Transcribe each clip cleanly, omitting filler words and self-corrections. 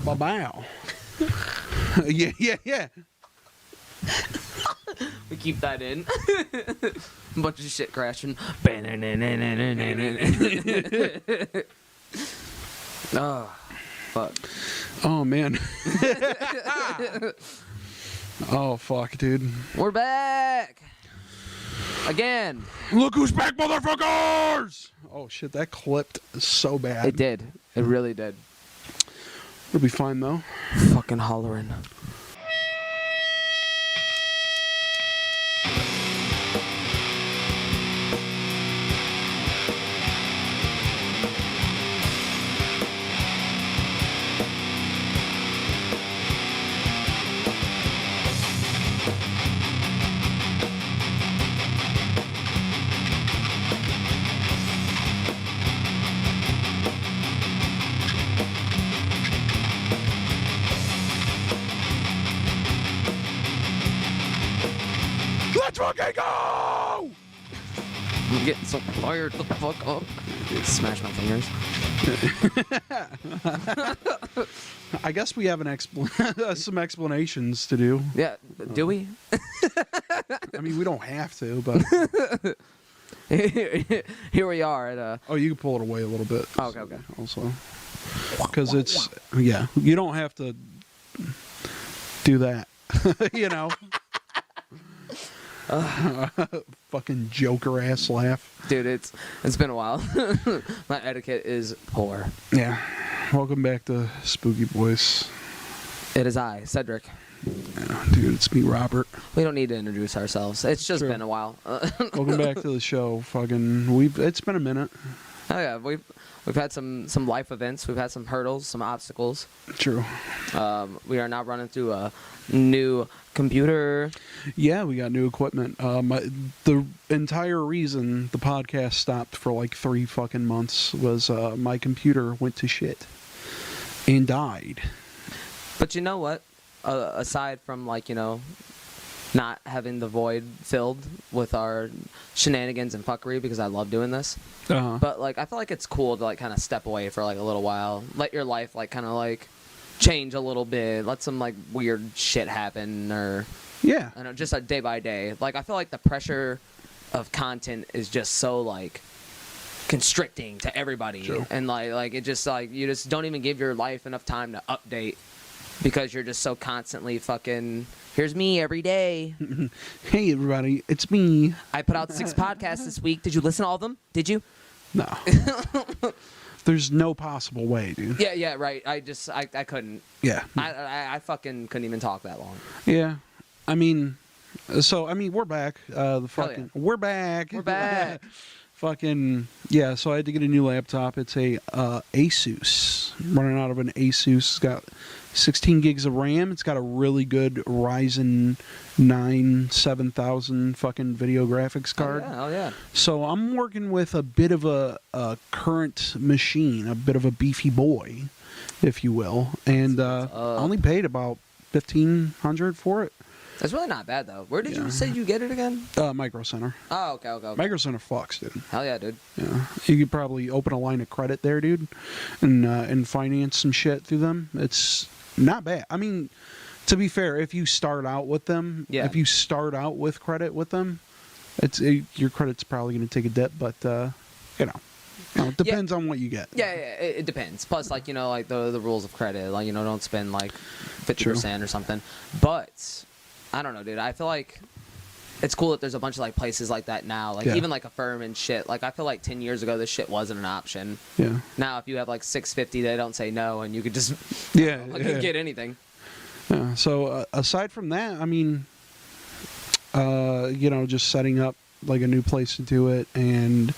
Ba-bow. Yeah. We keep that in. A bunch of shit crashing. Oh, fuck. Oh, man. Oh, fuck, dude. We're back! Again. Look who's back, motherfuckers! Oh, shit, that clipped so bad. It did. It really did. It'll be fine, though. Fucking hollering. Let's fucking go! I'm getting so fired the fuck up. Smash my fingers. I guess we have some explanations to do. Yeah, do we? I mean, we don't have to, but... Here we are at Oh, you can pull it away a little bit. Oh, okay. Also. Because it's... Yeah, you don't have to do that. You know? Fucking Joker ass laugh. Dude, it's been a while. My etiquette is poor. Yeah. Welcome back to SpookiBoiz. It is I, Cedric. Yeah, dude, it's me, Robert. We don't need to introduce ourselves. It's just True. been a while. Welcome back to the show. Fucking, it's been a minute. Oh yeah, we've had some life events. We've had some hurdles, some obstacles. True. We are now running through a new computer. Yeah, we got new equipment. The entire reason the podcast stopped for like 3 fucking months was my computer went to shit and died. But you know what? Aside from like, you know, not having the void filled with our shenanigans and fuckery, because I love doing this. But like, I feel like it's cool to like kind of step away for like a little while, let your life like kind of like change a little bit, let some like weird shit happen, or Yeah. I don't know, just like day by day. Like I feel like the pressure of content is just so like constricting to everybody. True. And like it just like you just don't even give your life enough time to update because you're just so constantly fucking here's me every day. Hey everybody, it's me. I put out 6 podcasts this week. Did you listen to all of them? Did you? No. There's no possible way, dude. Yeah, right. I couldn't. Yeah. I fucking couldn't even talk that long. Yeah. I mean, we're back. We're back. We're back. Fucking, yeah, so I had to get a new laptop. It's a Asus. Running out of an Asus. It's got 16 gigs of RAM. It's got a really good Ryzen 9 7000 fucking video graphics card. Oh yeah. So I'm working with a bit of a current machine, a bit of a beefy boy, if you will. And I only paid about $1,500 for it. That's really not bad though. Where did you say you get it again? Micro Center. Oh, okay. Micro Center fucks, dude. Hell yeah, dude. Yeah, you could probably open a line of credit there, dude, and finance some shit through them. It's not bad. I mean, to be fair, if you start out with them, if you start out with credit with them, your credit's probably going to take a dip, but it depends on what you get. Yeah, it depends. Plus, like, you know, like the rules of credit, like, you know, don't spend like 50% or something. But I don't know, dude. I feel like it's cool that there's a bunch of like places like that now, like even like Affirm and shit. Like I feel like 10 years ago this shit wasn't an option. Yeah. Now if you have like 650, they don't say no, and you could just get anything. Yeah. So aside from that, I mean, just setting up like a new place to do it, and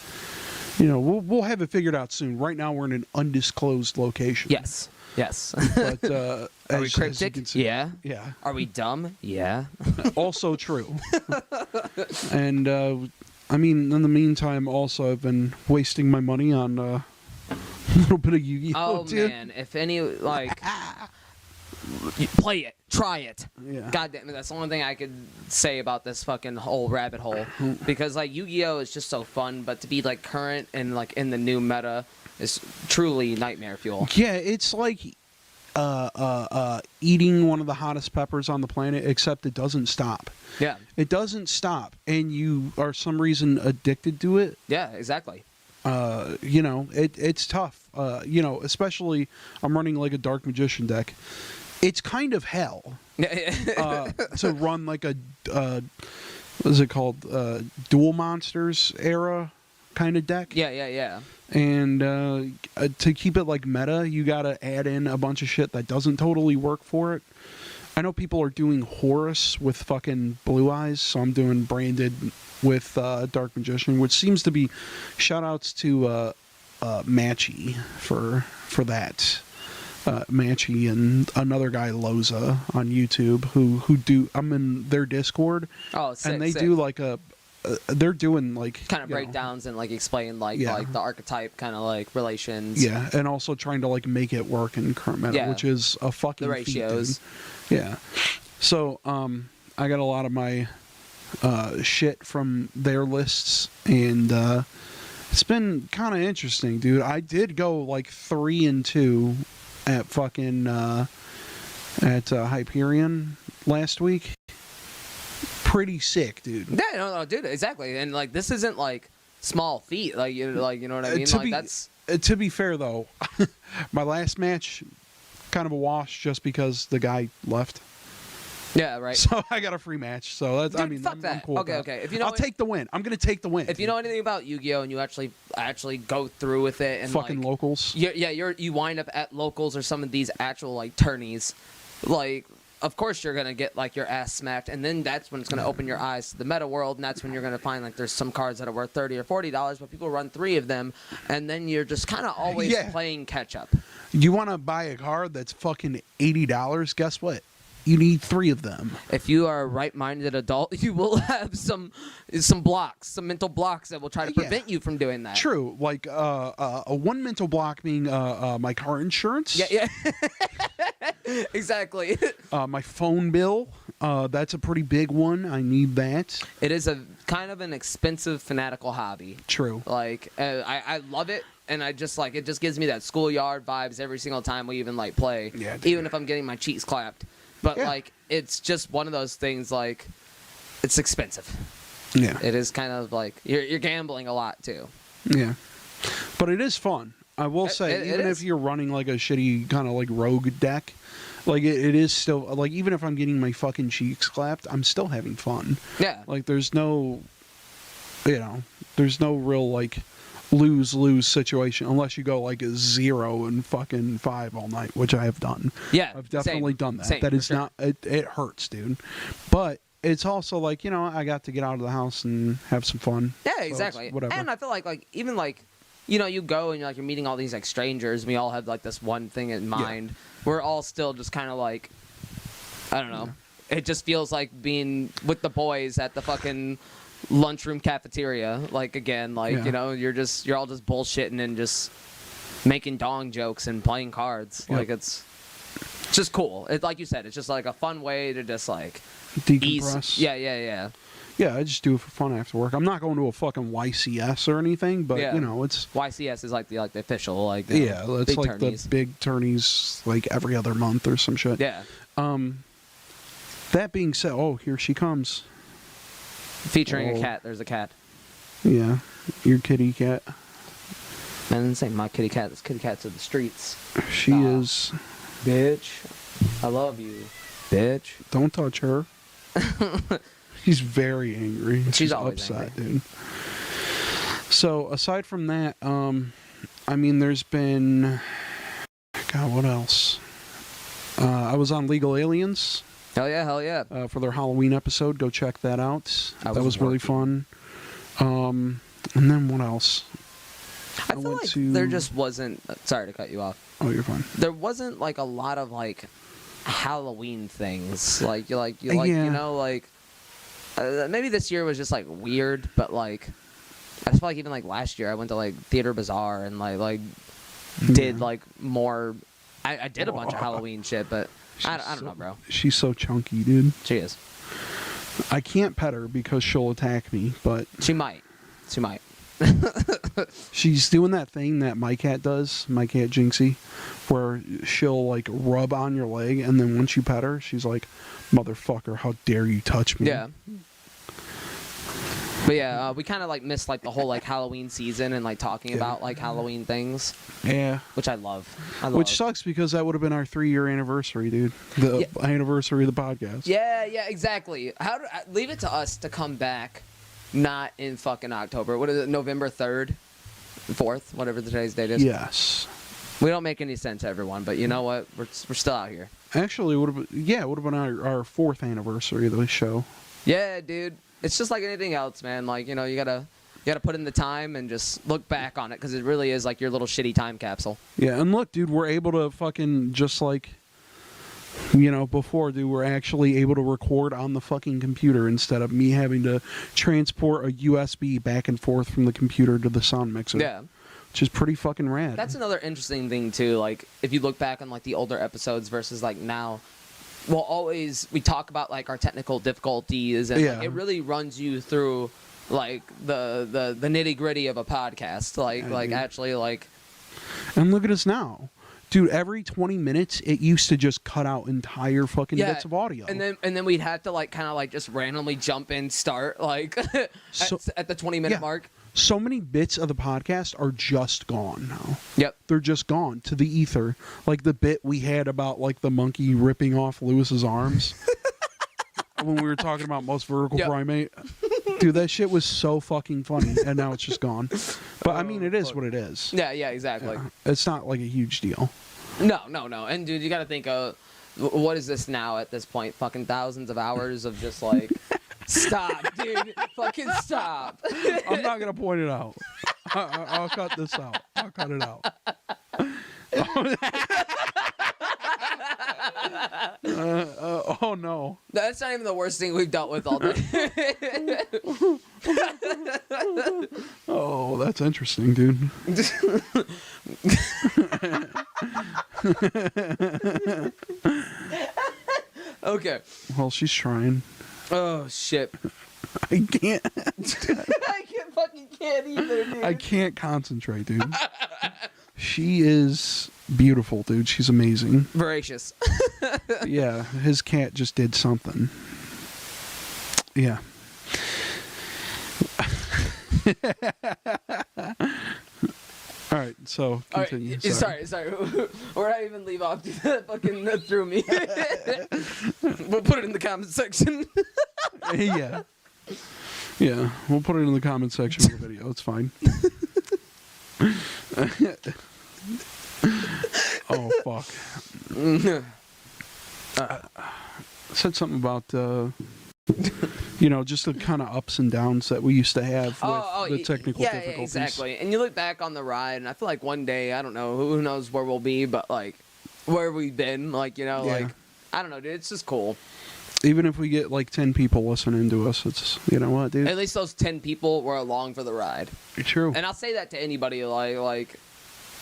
we'll have it figured out soon. Right now we're in an undisclosed location. Yes. But are we cryptic? Yeah. Yeah. Are we dumb? Yeah. Also true. And I mean, in the meantime, also I've been wasting my money on a little bit of Yu-Gi-Oh. Oh man, if any like, play it, try it. Yeah. God damn it, that's the only thing I could say about this fucking whole rabbit hole, because like Yu-Gi-Oh is just so fun, but to be like current and like in the new meta is truly nightmare fuel. Yeah, it's like eating one of the hottest peppers on the planet, except it doesn't stop. Yeah. It doesn't stop, and you are some reason addicted to it. Yeah, exactly. It's tough. Especially I'm running like a Dark Magician deck. It's kind of hell to run like a what is it called? Dual Monsters era kind of deck. Yeah. And to keep it like meta, you got to add in a bunch of shit that doesn't totally work for it. I know people are doing Horus with fucking blue eyes, so I'm doing branded with Dark Magician, which seems to be shout outs to Matchy for that. Matchy and another guy Loza on YouTube who do I'm in their Discord. Oh, sick, and they sick. do like they're doing like kind of breakdowns and like explain like the archetype kind of like relations. Yeah, and also trying to like make it work in current meta, which is a fucking the ratios. Feat, yeah. So I got a lot of my shit from their lists, and it's been kind of interesting, dude. I did go like 3-2 at fucking at Hyperion last week. Pretty sick, dude. Yeah, no, dude, exactly. And like this isn't like small feat, like you know what I mean. That's to be fair though, my last match kind of a wash just because the guy left. Yeah, right. So I got a free match. So that's Dude, fuck that. I'm cool. Okay. If I'll take the win. I'm gonna take the win. If you know anything about Yu-Gi-Oh and you actually go through with it and fucking like, locals. You wind up at locals or some of these actual like tourneys, like. Of course you're going to get, like, your ass smacked, and then that's when it's going to open your eyes to the meta world, and that's when you're going to find, like, there's some cards that are worth $30 or $40, but people run 3 of them, and then you're just kind of always playing catch-up. You want to buy a card that's fucking $80? Guess what? You need 3 of them. If you are a right-minded adult, you will have some blocks, some mental blocks that will try to prevent you from doing that. True. Like, a one mental block being my car insurance. Yeah. Exactly. My phone bill, that's a pretty big one. I need that. It is a kind of an expensive, fanatical hobby. True. Like, I love it, and I just, like, it just gives me that schoolyard vibes every single time we even, like, play. Yeah, dude. Even if I'm getting my cheeks clapped. But, like, it's just one of those things, like, it's expensive. Yeah. It is kind of, like, you're gambling a lot, too. Yeah. But it is fun. I will say, even if you're running, like, a shitty kind of, like, rogue deck, like, it is still, like, even if I'm getting my fucking cheeks clapped, I'm still having fun. Yeah. Like, there's no real, like, lose-lose situation unless you go, like, a 0 and fucking 5 all night, which I have done. Yeah. I've definitely done that. Same, that is sure. not, it hurts, dude. But it's also, like, I got to get out of the house and have some fun. Yeah, exactly. So whatever. And I feel like, even, like, you go and you're meeting all these, like, strangers, and we all have, like, this one thing in mind. Yeah. We're all still just kind of, like, I don't know. Yeah. It just feels like being with the boys at the fucking lunchroom cafeteria. Like, again, like, you're all just bullshitting and just making dong jokes and playing cards. Yep. Like, it's just cool. It, like you said, it's just, like, a fun way to just, like, decompress. Yeah. Yeah, I just do it for fun after work. I'm not going to a fucking YCS or anything, but it's YCS is like the official like it's like tourneys. the big tourneys like every other month or some shit. Yeah. That being said, here she comes. Featuring a cat. There's a cat. Yeah, your kitty cat. Man, this ain't my kitty cat. This kitty cat's in the streets. She is. Bitch, I love you. Bitch. Don't touch her. She's very angry. She's always upset, angry. Dude. So, aside from that, there's been... God, what else? I was on Legal Aliens. Hell yeah. For their Halloween episode. Go check that out. That was really fun. And then what else? I feel like there just wasn't... Sorry to cut you off. Oh, you're fine. There wasn't, like, a lot of, like, Halloween things. Like, maybe this year was just, like, weird, but, like, I just feel like even, like, last year I went to, like, Theater Bazaar and, like did, like, more... I did a bunch of Halloween shit, but I don't know, bro. She's so chunky, dude. She is. I can't pet her because she'll attack me, but... She might. She's doing that thing that my cat does, my cat Jinxie, where she'll like rub on your leg, and then once you pet her, she's like, "Motherfucker, how dare you touch me?" Yeah. But yeah, we kind of like missed like the whole like Halloween season and like talking about like Halloween things. Yeah. Which I love. Which sucks because that would have been our 3-year anniversary, dude. The anniversary of the podcast. Yeah, exactly. Leave it to us to come back, not in fucking October. What is it? November 3rd, 4th, whatever today's date is. Yes. We don't make any sense, everyone. But you know what? We're still out here. Actually, it would have been our 4th anniversary of the show. Yeah, dude. It's just like anything else, man. Like, you know, you gotta put in the time and just look back on it because it really is like your little shitty time capsule. Yeah, and look, dude, we're able to fucking just like, you know, before, dude, we're actually able to record on the fucking computer instead of me having to transport a USB back and forth from the computer to the sound mixer. Yeah. Which is pretty fucking rad. That's another interesting thing, too. Like, if you look back on, like, the older episodes versus, like, now, we talk about, like, our technical difficulties, and like, it really runs you through, like, the nitty-gritty of a podcast. Like, actually, like... And look at us now. Dude, every 20 minutes, it used to just cut out entire fucking bits of audio. And then we'd have to, like, kind of, like, just randomly jump in, start, like, at the 20-minute mark. So many bits of the podcast are just gone now. Yep. They're just gone to the ether. Like the bit we had about like the monkey ripping off Lewis's arms when we were talking about most vertical primate. Dude, that shit was so fucking funny, and now it's just gone. But I mean, it is what it is. Yeah, exactly. It's not like a huge deal. No. And dude, you got to think of what is this now at this point? Fucking thousands of hours of just like... Stop, dude. Fucking stop. I'm not going to point it out. I'll cut this out. I'll cut it out. Oh, no. That's not even the worst thing we've dealt with all day. Oh, that's interesting, dude. Okay. Well, she's trying. Oh, shit. I can't. I can't either, dude. I can't concentrate, dude. She is beautiful, dude. She's amazing. Voracious. Yeah, his cat just did something. Yeah. All right, so continue. Right, sorry. Where did I even leave off? That fucking threw me. We'll put it in the comment section. Yeah, we'll put it in the comment section of the video. It's fine. Oh, fuck. Said something about, you know, just the kind of ups and downs that we used to have with the technical difficulties. Yeah, exactly. And you look back on the ride, and I feel like one day, I don't know, who knows where we'll be, but, like, where we've been, like, you know, like, I don't know, dude, it's just cool. Even if we get, like, 10 people listening to us, it's, you know what, dude? At least those 10 people were along for the ride. True. And I'll say that to anybody, like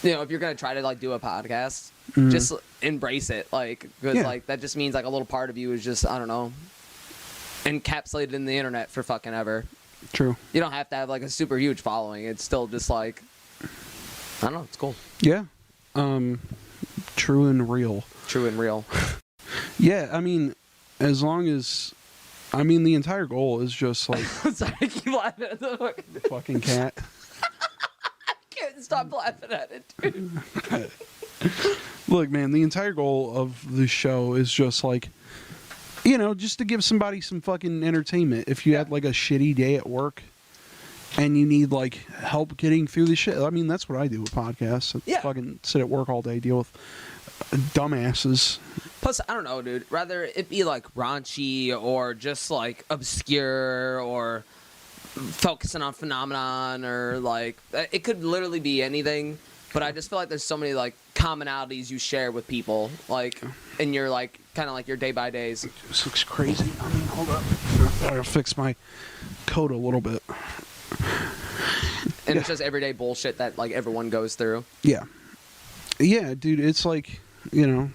you know, if you're going to try to, like, do a podcast, just embrace it, like, because, like, that just means, like, a little part of you is just, I don't know, encapsulated in the internet for fucking ever. True. You don't have to have, like, a super huge following. It's still just, like, I don't know, it's cool. Yeah. True and real. True and real. Yeah, I mean, as long as... I mean, the entire goal is just, like... Sorry, I keep laughing at the fucking cat. Can't stop laughing at it, dude. Look, man, the entire goal of the show is just like, you know, just to give somebody some fucking entertainment. If you had like a shitty day at work and you need like help getting through the shit, I mean, that's what I do with podcasts. I fucking sit at work all day, deal with dumbasses. Plus, I don't know, dude. Rather it be like raunchy or just like obscure or focusing on phenomenon or like it could literally be anything, but I just feel like there's so many like commonalities you share with people like in your like kind of like your day by days. This looks crazy. I mean, hold up, I'll fix my coat a little bit. And it's just everyday bullshit that like everyone goes through. Yeah, dude, it's like, you know,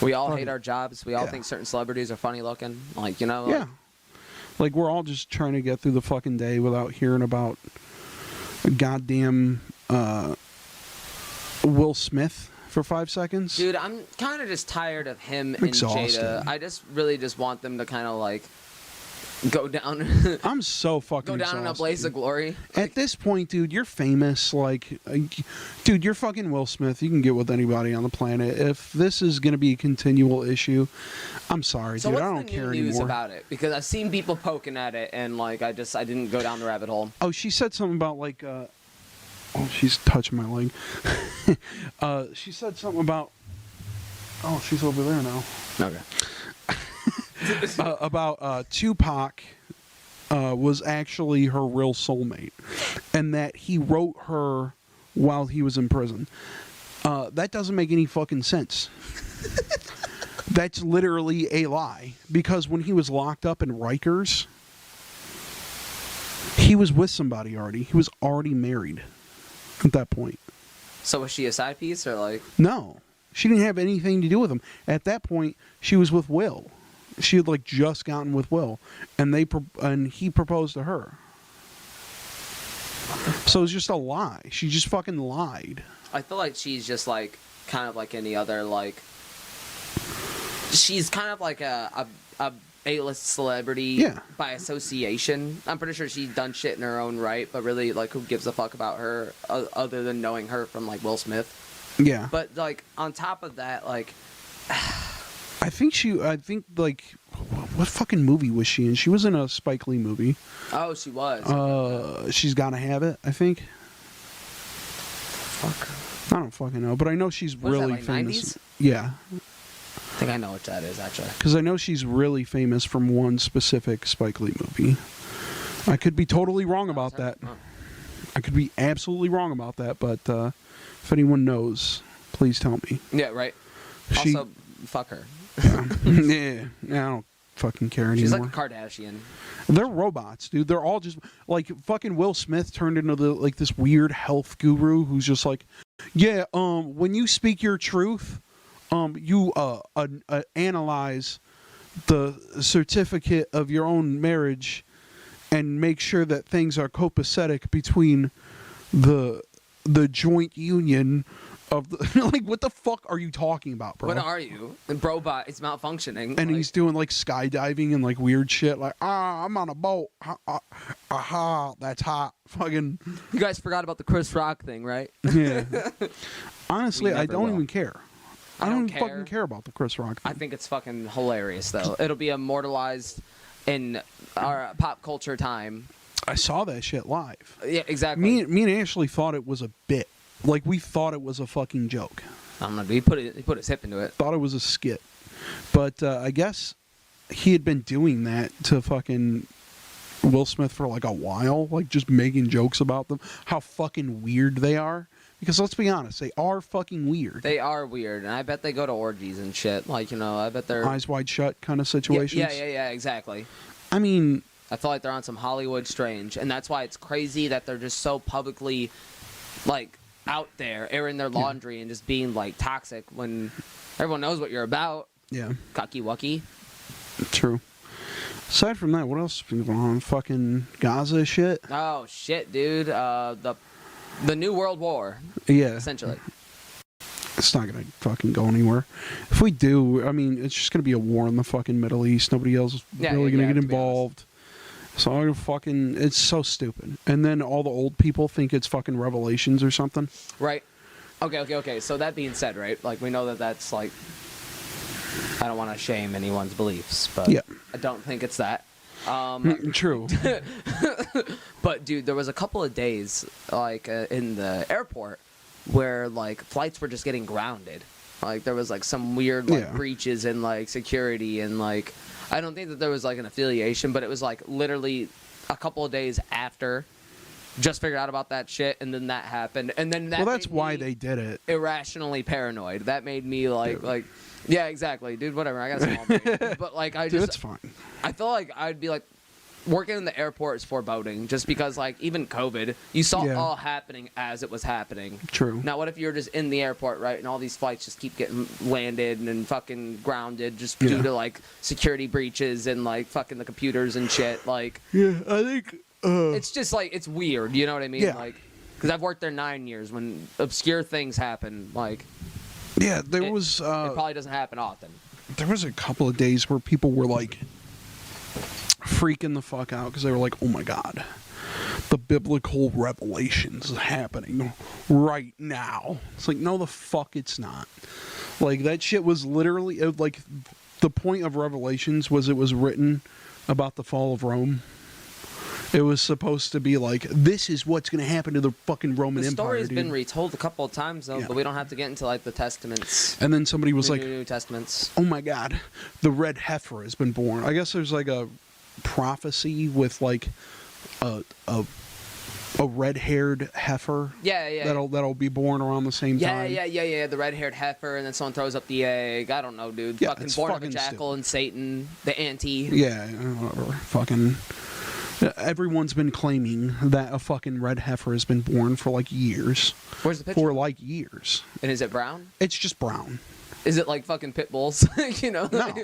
we all hate our jobs. We all think certain celebrities are funny looking, like, you know, like, Like, we're all just trying to get through the fucking day without hearing about a goddamn Will Smith for 5 seconds. Dude, I'm kind of just tired of him and Jada. I just really just want them to kind of like go down. I'm so fucking go down exhausted. in a blaze of glory. At this point, dude, you're famous. Like, dude, you're fucking Will Smith. You can get with anybody on the planet. If this is going to be a continual issue, I'm sorry, dude. I don't care anymore. So what's the news about it? Because I've seen people poking at it, and like I didn't go down the rabbit hole. Oh, she said something about like, oh, she's touching my leg. She said something about. Oh, she's over there now. Okay. About Tupac was actually her real soulmate, and that he wrote her while he was in prison. That doesn't make any fucking sense. That's literally a lie, because when he was locked up in Rikers, he was with somebody already. He was already married at that point. So was she a side piece, or like? No, she didn't have anything to do with him. At that point, she was with Will. She had like just gotten with Will, and he proposed to her. So it's just a lie. She just fucking lied. I feel like she's just like kind of like any other like. She's kind of like a A-list celebrity by association. I'm pretty sure she's done shit in her own right, but really like who gives a fuck about her other than knowing her from like Will Smith. Yeah. But like on top of that, like. I think like, what fucking movie was she in? She was in a Spike Lee movie. Oh, she was. She's Gotta Have It, I think. Fuck. I don't fucking know, but I know she's really like famous. 90s? Yeah. I think I know what that is, actually. Because I know she's really famous from one specific Spike Lee movie. I could be totally wrong about that. Oh. I could be absolutely wrong about that, but if anyone knows, please tell me. Yeah, right. Also, fuck her. Yeah, I don't fucking care anymore. She's like a Kardashian. They're robots, dude. They're all just like fucking Will Smith turned into this weird health guru who's just like, yeah, when you speak your truth, you analyze the certificate of your own marriage and make sure that things are copacetic between the joint union of the, like, what the fuck are you talking about, bro? What are you? The robot is malfunctioning. And he's doing like skydiving and like weird shit, like, I'm on a boat. That's hot. Fucking. You guys forgot about the Chris Rock thing, right? Yeah. Honestly, I don't will. even care. I don't even fucking care about the Chris Rock thing. I think it's fucking hilarious, though. It'll be immortalized in our pop culture time. I saw that shit live. Yeah, exactly. Me and Ashley thought it was a bit. Like, we thought it was a fucking joke. I don't know. He put his hip into it. Thought it was a skit. But I guess he had been doing that to fucking Will Smith for like a while. Like, just making jokes about them. How fucking weird they are. Because let's be honest, they are fucking weird. They are weird. And I bet they go to orgies and shit. Like, you know, I bet they're... Eyes wide shut kind of situations. Yeah, exactly. I mean... I feel like they're on some Hollywood strange. And that's why it's crazy that they're just so publicly, like... out there airing their laundry and just being like toxic when everyone knows what you're about. Yeah. Cocky wucky. True. Aside from that, what else is going on? Fucking Gaza shit? Oh shit, dude. The New World War. Yeah. Essentially. It's not gonna fucking go anywhere. If we do, I mean, it's just gonna be a war in the fucking Middle East. Nobody else is really gonna get involved. So I'm fucking, it's so stupid. And then all the old people think it's fucking Revelations or something. Right. Okay. So that being said, right, like we know that that's like, I don't want to shame anyone's beliefs, but yeah. I don't think it's that. True. But dude, there was a couple of days like in the airport where like flights were just getting grounded. Like there was like some weird like breaches in like security and like I don't think that there was like an affiliation, but it was like literally a couple of days after just figured out about that shit and then that happened and then that that's why they did it. Irrationally paranoid. That made me like yeah, exactly. Dude, whatever. I got a small brain. But like I just it's fine. I feel like I'd be like working in the airport is foreboding, just because, like, even COVID, you saw it all happening as it was happening. True. Now, what if you're just in the airport, right, and all these flights just keep getting landed and fucking grounded just due to, like, security breaches and, like, fucking the computers and shit, like... Yeah, I think... it's just, like, it's weird, you know what I mean? Yeah. Like, because I've worked there 9 years. When obscure things happen, like... Yeah, there was... it probably doesn't happen often. There was a couple of days where people were, like... freaking the fuck out because they were like, oh my god, the biblical revelations is happening right now. It's like, no the fuck it's not. Like, that shit was literally like, the point of Revelations was it was written about the fall of Rome. It was supposed to be like, this is what's going to happen to the fucking Roman Empire. The story has been retold a couple of times, though, but we don't have to get into, like, the Testaments. And then somebody was like, New Testaments. oh my god, the red heifer has been born. I guess there's like a prophecy with like a red-haired heifer. Yeah. That'll be born around the same time. Yeah. The red-haired heifer, and then someone throws up the egg. I don't know, dude. Yeah, fucking born fucking of a jackal stupid. and Satan, the anti. Yeah, whatever. Fucking. Everyone's been claiming that a fucking red heifer has been born for like years. Where's the picture? For like years. And is it brown? It's just brown. Is it like fucking pit bulls? You know? No.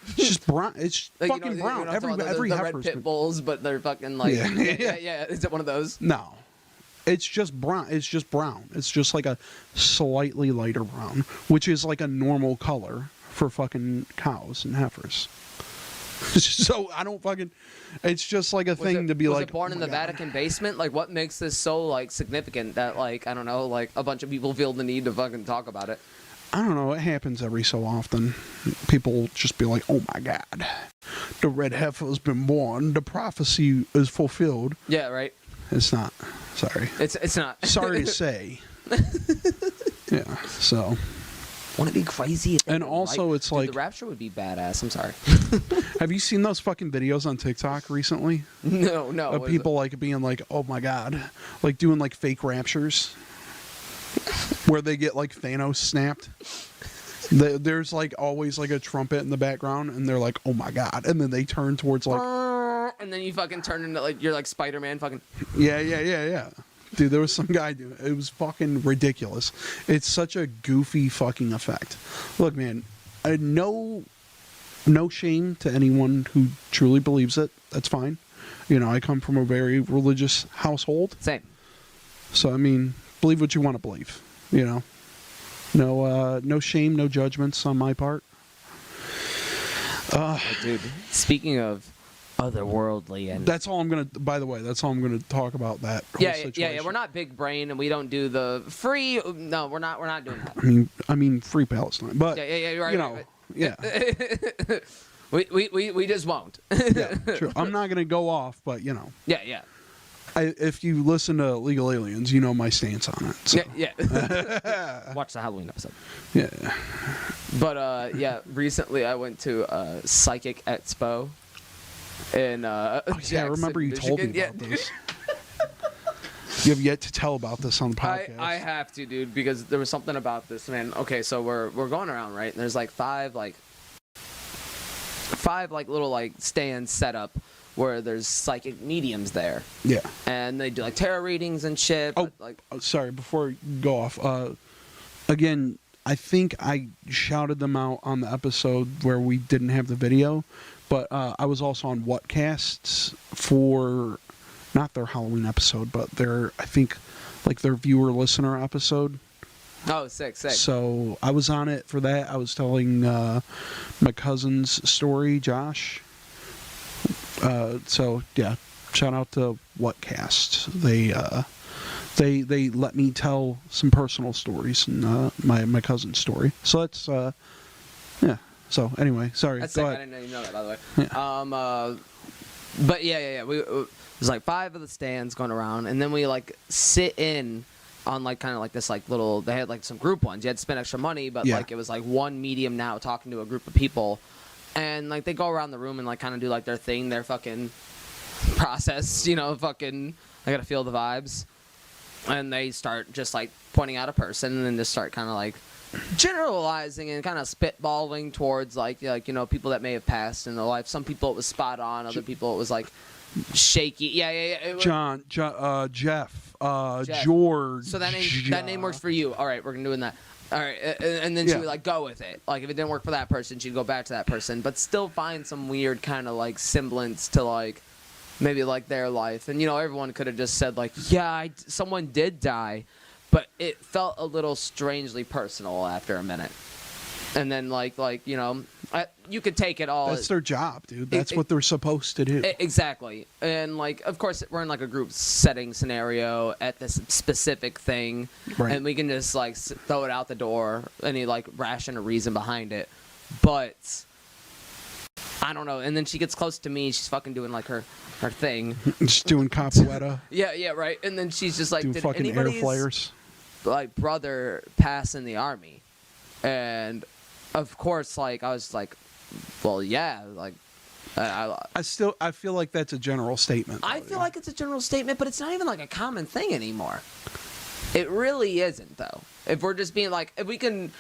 It's just brown. It's like, fucking brown. Every the heifer's red pit bulls, but they're fucking like yeah. Is it one of those? No, it's just brown. It's just brown. It's just like a slightly lighter brown, which is like a normal color for fucking cows and heifers. So I don't fucking. It's just like a thing to be was like. Was it born in the Vatican basement? Like, what makes this so like significant that like I don't know, like a bunch of people feel the need to fucking talk about it? I don't know. It happens every so often. People just be like, "Oh my god, the red heifer has been born. The prophecy is fulfilled." Yeah, right. It's not. Sorry. It's not. Sorry to say. Yeah. So. Wouldn't it be crazy? And also, it's like the rapture would be badass. I'm sorry. Have you seen those fucking videos on TikTok recently? No. Of people like being like, "Oh my god," like doing like fake raptures, where they get like Thanos snapped. There's like always like a trumpet in the background, and they're like, "Oh my god," and then they turn towards like, and then you fucking turn into like you're like Spider-Man, fucking. Yeah. Dude, there was some guy doing it. It was fucking ridiculous. It's such a goofy fucking effect. Look, man, no shame to anyone who truly believes it. That's fine. You know, I come from a very religious household. Same. So, I mean, believe what you want to believe. You know, no shame, no judgments on my part. Dude, speaking of otherworldly and that's all I'm gonna. By the way, that's all I'm gonna talk about. That whole situation. Yeah. We're not big brain, and we don't do the free. No, we're not doing that. I mean, free Palestine, but yeah. You're right. You know, right. Yeah. we just won't. Yeah, true. I'm not gonna go off, but you know. Yeah. If you listen to Legal Aliens, you know my stance on it. So. Yeah. Watch the Halloween episode. Yeah. But recently I went to Psychic Expo. In I remember you Michigan. told me about this. You have yet to tell about this on the podcast. I have to, dude, because there was something about this, man. Okay, so we're going around, right? And there's like five little like stands set up where there's psychic mediums there. Yeah. And they do like tarot readings and shit. Sorry, before you go off. Again, I think I shouted them out on the episode where we didn't have the video. But I was also on Whatcasts for, not their Halloween episode, but their viewer-listener episode. Oh, sick. So I was on it for that. I was telling my cousin's story, Josh. So, yeah, shout out to Whatcast. They let me tell some personal stories and my cousin's story. So that's, yeah. So anyway, sorry. That's go sick. ahead. I didn't even know that, by the way. Yeah. But yeah. There's like 5 of the stands going around, and then we like sit in on like kind of like this like little. They had like some group ones. You had to spend extra money, but like it was like one medium now talking to a group of people, and like they go around the room and like kind of do like their thing, their fucking process. You know, fucking. I gotta feel the vibes, and they start just like pointing out a person, and then just start kind of like. Generalizing and kind of spitballing towards like you know people that may have passed in their life. Some people it was spot on, other people it was like shaky. Yeah. Jeff, Jeff. George. So that name works for you. All right, we're doing that. All right, and then she would like go with it. Like if it didn't work for that person, she'd go back to that person, but still find some weird kind of like semblance to like maybe like their life. And everyone could have just said like, yeah, someone did die, but it felt a little strangely personal after a minute. And then you could take it all. That's their job, dude. That's what they're supposed to do. Exactly. And like, of course, we're in like a group setting scenario at this specific thing, right. And we can just like throw it out the door, any like rational reason behind it. But I don't know. And then she gets close to me. She's fucking doing like her thing. Just doing capoeira. Yeah, right. And then she's just like, doing did fucking air flares. Like brother pass in the army? And of course, like I was like, well, yeah, like I feel like that's a general statement. I feel like it's a general statement, but it's not even like a common thing anymore. It really isn't, though. If we're just being like, if we can,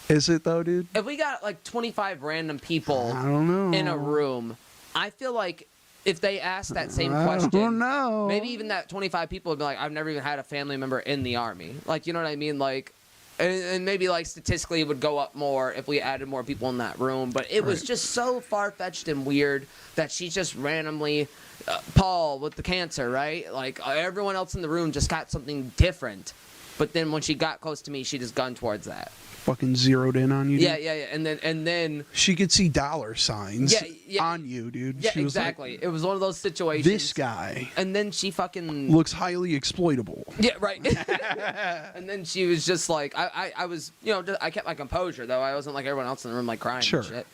is it though, dude? If we got like 25 random people, I don't know, in a room, I feel like if they asked that same question, I don't know. Maybe even that 25 people would be like, I've never even had a family member in the army. Like, you know what I mean? Like. And maybe, like, statistically it would go up more if we added more people in that room. But it was just so far-fetched and weird that she just randomly, Paul with the cancer, right? Like, everyone else in the room just got something different. But then when she got close to me, she just gunned towards that. Fucking zeroed in on you, dude. Yeah. And then she could see dollar signs on you, dude. Yeah, she was exactly. Like, it was one of those situations. This guy. And then she fucking looks highly exploitable. Yeah, right. And then she was just like, I was, I kept my composure though. I wasn't like everyone else in the room like crying and shit.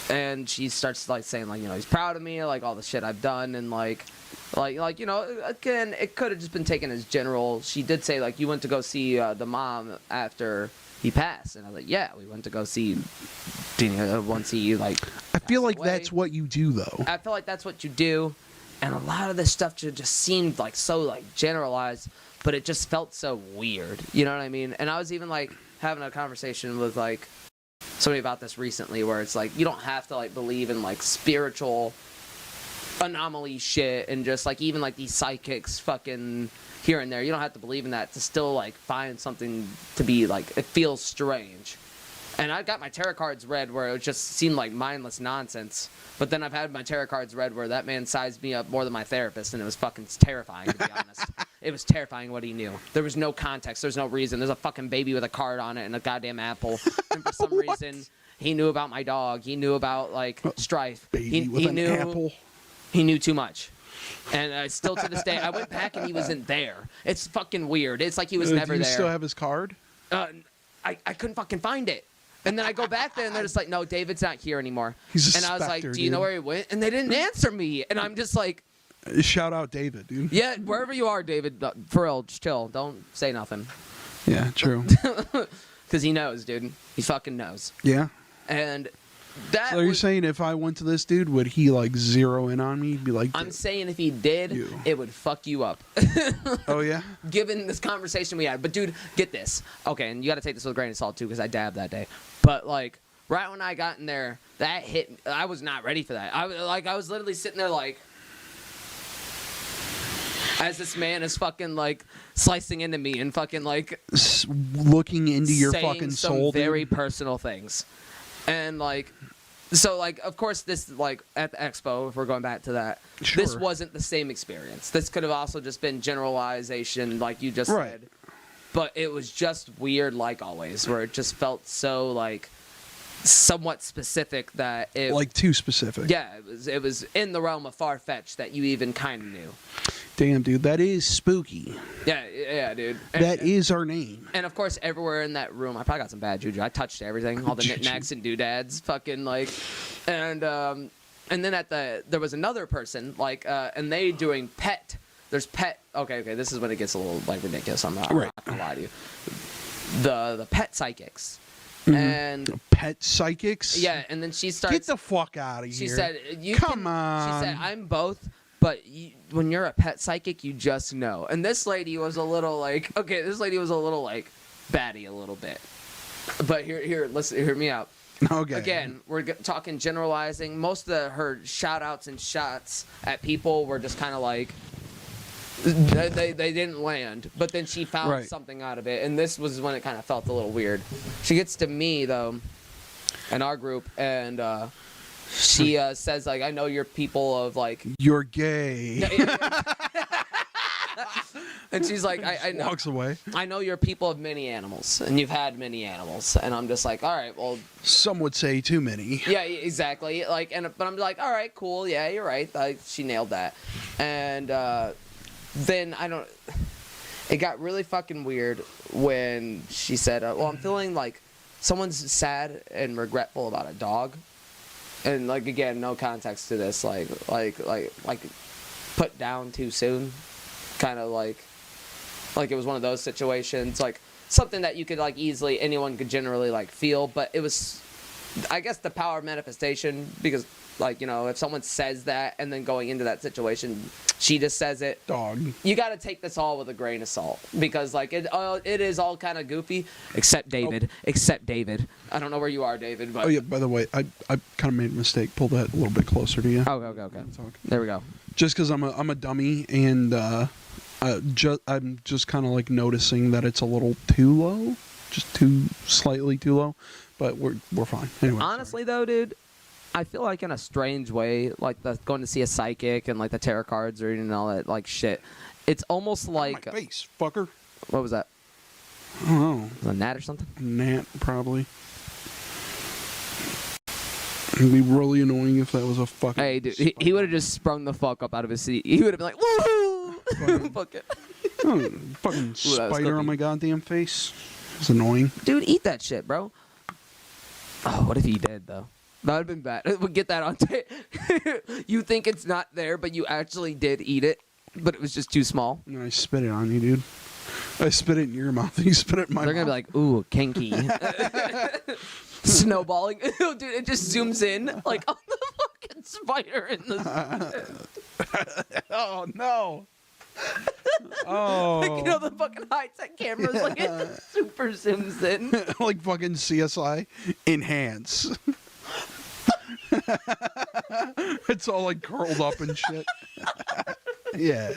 And she starts like saying like, he's proud of me, like all the shit I've done, and like again, it could have just been taken as general. She did say like, you went to go see the mom after he passed, and I was like, yeah, we went to go see once he like. I feel like away. that's what you do though. I feel like that's what you do, and a lot of this stuff just seemed like so like generalized, but it just felt so weird. You know what I mean? And I was even like having a conversation with like somebody about this recently, where it's like you don't have to like believe in like spiritual anomaly shit and just like even like these psychics fucking here and there. You don't have to believe in that to still like find something to be like it feels strange. And I got my tarot cards read where it just seemed like mindless nonsense, but then I've had my tarot cards read where that man sized me up more than my therapist, and it was fucking terrifying, to be honest. It was terrifying what he knew. There was no context, there's no reason. There's a fucking baby with a card on it and a goddamn apple, and for some reason he knew about my dog, he knew about like strife, baby with an apple. He knew too much. And still to this day, I went back and he wasn't there. It's fucking weird. It's like he was never there. Do you still have his card? I couldn't fucking find it. And then I go back there and they're just like, no, David's not here anymore. He's a And I was like, specter, do you know where he went? And they didn't answer me. And I'm just like. Shout out David, dude. Yeah, wherever you are, David, for real, just chill. Don't say nothing. Yeah, true. Because he knows, dude. He fucking knows. Yeah. And that. So you're saying if I went to this dude, would he like zero in on me? Be like, I'm saying if he did, it would fuck you up. Oh yeah. Given this conversation we had, but dude, get this. Okay, and you got to take this with a grain of salt too, because I dabbed that day. But like, right when I got in there, that hit. I was not ready for that. I was literally sitting there like, as this man is fucking like slicing into me and fucking like looking into your fucking soul, very personal things. And like, so like, of course, this like at the expo, if we're going back to that, this wasn't the same experience. This could have also just been generalization, like you just said. But it was just weird, like always, where it just felt so like somewhat specific that it like too specific. Yeah, it was in the realm of far-fetched that you even kind of knew. Damn, dude, that is spooky. Yeah, dude. That is our name. And of course, everywhere in that room, I probably got some bad juju. I touched everything, all the knickknacks and doodads, fucking like, and then there was another person like, and they doing pet. There's pet. Okay, this is when it gets a little like ridiculous. I'm not gonna lie to you. The pet psychics. Mm-hmm. And pet psychics. Yeah, and then she starts. Get the fuck out of here. She said, "Come on." She said, "I'm both, but when you're a pet psychic, you just know." And this lady was a little like, okay, this lady was a little like batty a little bit. But here, listen, hear me out. Okay. Again, we're talking generalizing. Most of her shout-outs and shots at people were just kind of like, they didn't land. But then she found something out of it. And this was when it kind of felt a little weird. She gets to me, though, in our group, and she says, like, I know you're people of, like... You're gay. And she's like, I know. Walks away. I know you're people of many animals, and you've had many animals. And I'm just like, all right, well... Some would say too many. Yeah, exactly. Like, but I'm like, all right, cool. Yeah, you're right. Like, she nailed that. And then, it got really fucking weird when she said, well, I'm feeling like someone's sad and regretful about a dog. And, like, again, no context to this. Like put down too soon. Kind of like it was one of those situations, like something that you could like easily, anyone could generally like feel, but it was, I guess, the power of manifestation, because like, you know, if someone says that and then going into that situation, she just says it, dog, you got to take this all with a grain of salt, because like it is all kind of goofy, except David. I don't know where you are, David, but... Oh yeah, by the way, I kind of made a mistake. Pull that a little bit closer to you. Okay. There we go. Just because I'm a dummy, and I'm just kind of like noticing that it's a little too low, just slightly too low, but we're fine. Anyway, honestly though, dude, I feel like in a strange way, like going to see a psychic and like the tarot cards or and all that like shit, it's almost like... My face, fucker. What was that? I don't know. Was it a gnat or something? Gnat, probably. It'd be really annoying if that was a fucking... Hey, dude, he would have just sprung the fuck up out of his seat. He would have been like, woohoo! Fuck it. Oh, fucking spider on my goddamn face. It's annoying. Dude, eat that shit, bro. Oh, what if he did, though? That would have been bad. We'll get that on tape. You think it's not there, but you actually did eat it, but it was just too small. No, I spit it on you, dude. I spit it in your mouth, and you spit it in my mouth. They're going to be like, ooh, kinky. Snowballing. Dude, it just zooms in, like, on the fucking spider in the... Oh, no. Oh. Like, you know, the fucking high-tech cameras, like, it super zooms in. Like fucking CSI. Enhance. It's all, like, curled up and shit. Yeah.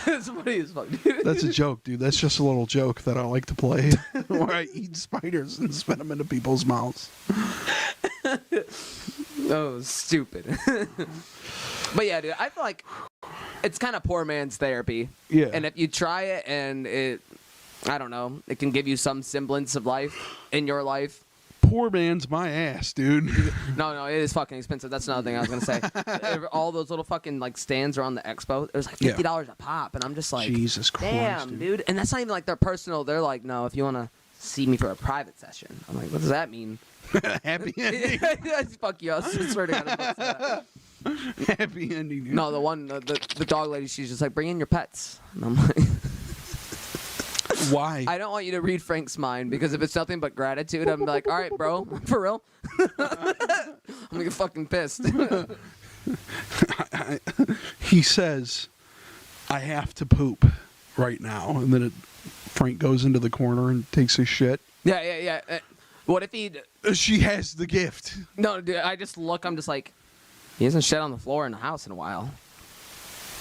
That's funny as fuck, dude. That's a joke, dude. That's just a little joke that I like to play, where I eat spiders and spit them into people's mouths. Oh, stupid. But yeah, dude, I feel like it's kind of poor man's therapy. Yeah. And if you try it and it, I don't know, it can give you some semblance of life in your life. Poor man's my ass, dude. No, it is fucking expensive. That's another thing I was gonna say. All those little fucking like stands are on the expo. It was like $50 a pop, and I'm just like, Jesus Christ, damn, dude. And that's not even like their personal. They're like, no, if you want to see me for a private session. I'm like, what does that mean? Happy ending. Fuck you. I swear to God. Happy ending. Dude. No, the one, the dog lady, she's just like, bring in your pets. And I'm like, why? I don't want you to read Frank's mind, because if it's nothing but gratitude, I'm like, all right, bro, for real. I'm gonna get fucking pissed. He says, I have to poop right now. And then Frank goes into the corner and takes his shit. Yeah. What if he... She has the gift. No, dude, I just look, I'm just like, he hasn't shit on the floor in the house in a while.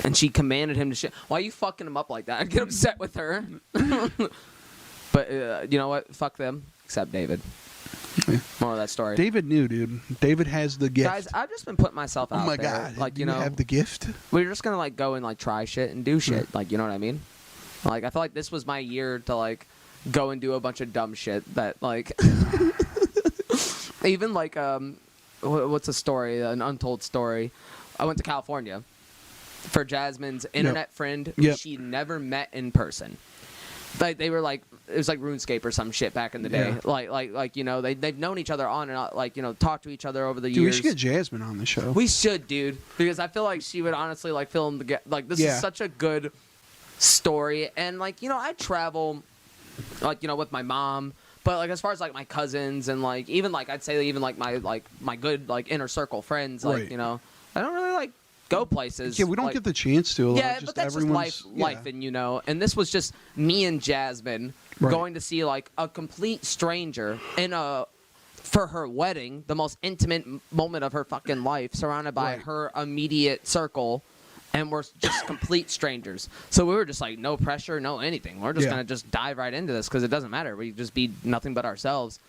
And she commanded him to shit. Why are you fucking him up like that? I'd get upset with her. But you know what? Fuck them. Except David. Yeah. More of that story. David knew, dude. David has the gift. Guys, I've just been putting myself out there. Oh my God. Like, you know, have the gift? We're just going to like go and like try shit and do shit. Like, you know what I mean? Like, I feel like this was my year to like go and do a bunch of dumb shit that like... Even like, what's a story? An untold story. I went to California for Jasmine's internet friend who she never met in person. Like, they were like, it was like RuneScape or some shit back in the day. Like you know, they've known each other on and on, like, you know, talked to each other over the years. We should get Jasmine on the show. We should, dude, because I feel like she would honestly like film the like this is such a good story. And like, you know, I travel like, you know, with my mom, but like as far as like my cousins and like even like I'd say even like my good like inner circle friends, like, you know, I don't really like go places. Yeah, we don't get the chance to. Yeah, but that's just life, and and this was just me and Jasmine going to see like a complete stranger for her wedding, the most intimate moment of her fucking life, surrounded by her immediate circle, and we're just complete strangers. So we were just like, no pressure, no anything. We're just gonna just dive right into this because it doesn't matter. We just be nothing but ourselves.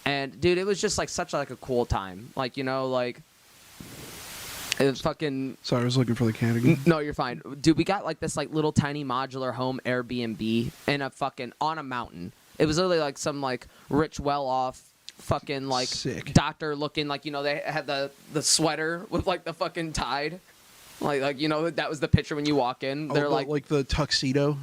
And dude, it was just like such like a cool time. Like like. It fucking. Sorry, I was looking for the cat again. No, you're fine, dude. We got like this like little tiny modular home Airbnb in a fucking on a mountain. It was literally like some like rich, well-off fucking like doctor looking like they had the sweater with like the fucking tide. Like that was the picture when you walk in. They're like the tuxedo.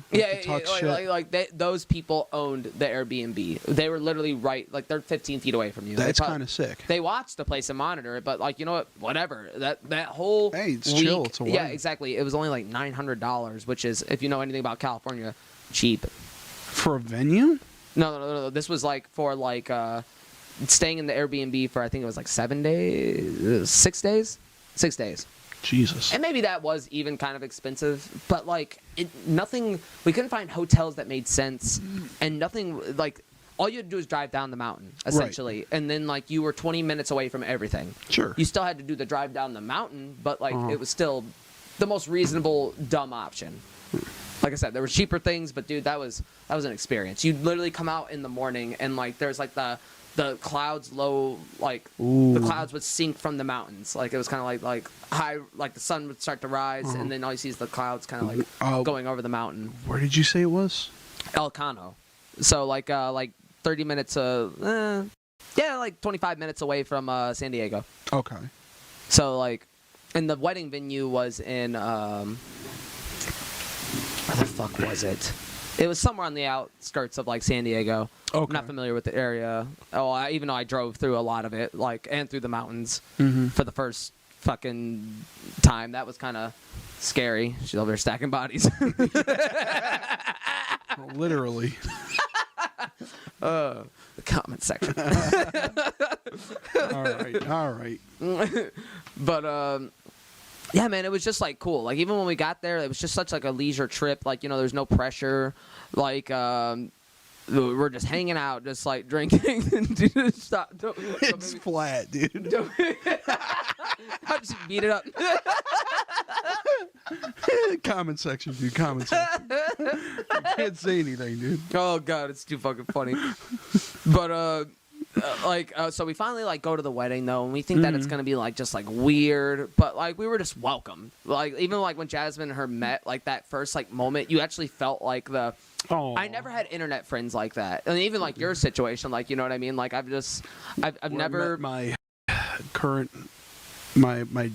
Those people owned the Airbnb. They were literally like they're 15 feet away from you. That's kind of sick. They watched the place and monitor it, but like you know what? Whatever. That whole it's week, chill. It's a yeah, exactly. It was only like $900, which is, if you know anything about California, cheap. For a venue? No. This was like for like staying in the Airbnb for I think it was like 6 days. 6 days. Jesus. And maybe that was even kind of expensive, but like nothing. We couldn't find hotels that made sense, and nothing like. All you had to do is drive down the mountain, essentially, and then like you were 20 minutes away from everything. Sure. You still had to do the drive down the mountain, but like it was still the most reasonable dumb option. Like I said, there were cheaper things, but dude, that was an experience. You'd literally come out in the morning and like there's like the clouds low, like the clouds would sink from the mountains. Like it was kind of like high, like the sun would start to rise, and then all you see is the clouds kind of like going over the mountain. Where did you say it was? El Cano. So like 30 minutes, like 25 minutes away from San Diego. Okay. So like, and the wedding venue was in where the fuck was it? It was somewhere on the outskirts of like San Diego. Okay. I'm not familiar with the area. Even though I drove through a lot of it, like, and through the mountains for the first fucking time. That was kind of scary. She's over there stacking bodies. Literally. The comment section. All right. But yeah, man, it was just like cool. Like even when we got there, it was just such like a leisure trip. Like there's no pressure. Like we're just hanging out, just like drinking. Dude, stop! It's flat, dude. I'll just beat it up. Comment section, dude. Comment section. I can't say anything, dude. Oh god, it's too fucking funny. But so we finally like go to the wedding though, and we think that it's gonna be like just like weird, but like we were just welcome. Like even like when Jasmine and her met, like that first like moment, you actually felt like I never had internet friends like that, and even like your situation, like you know what I mean. Like I've never met my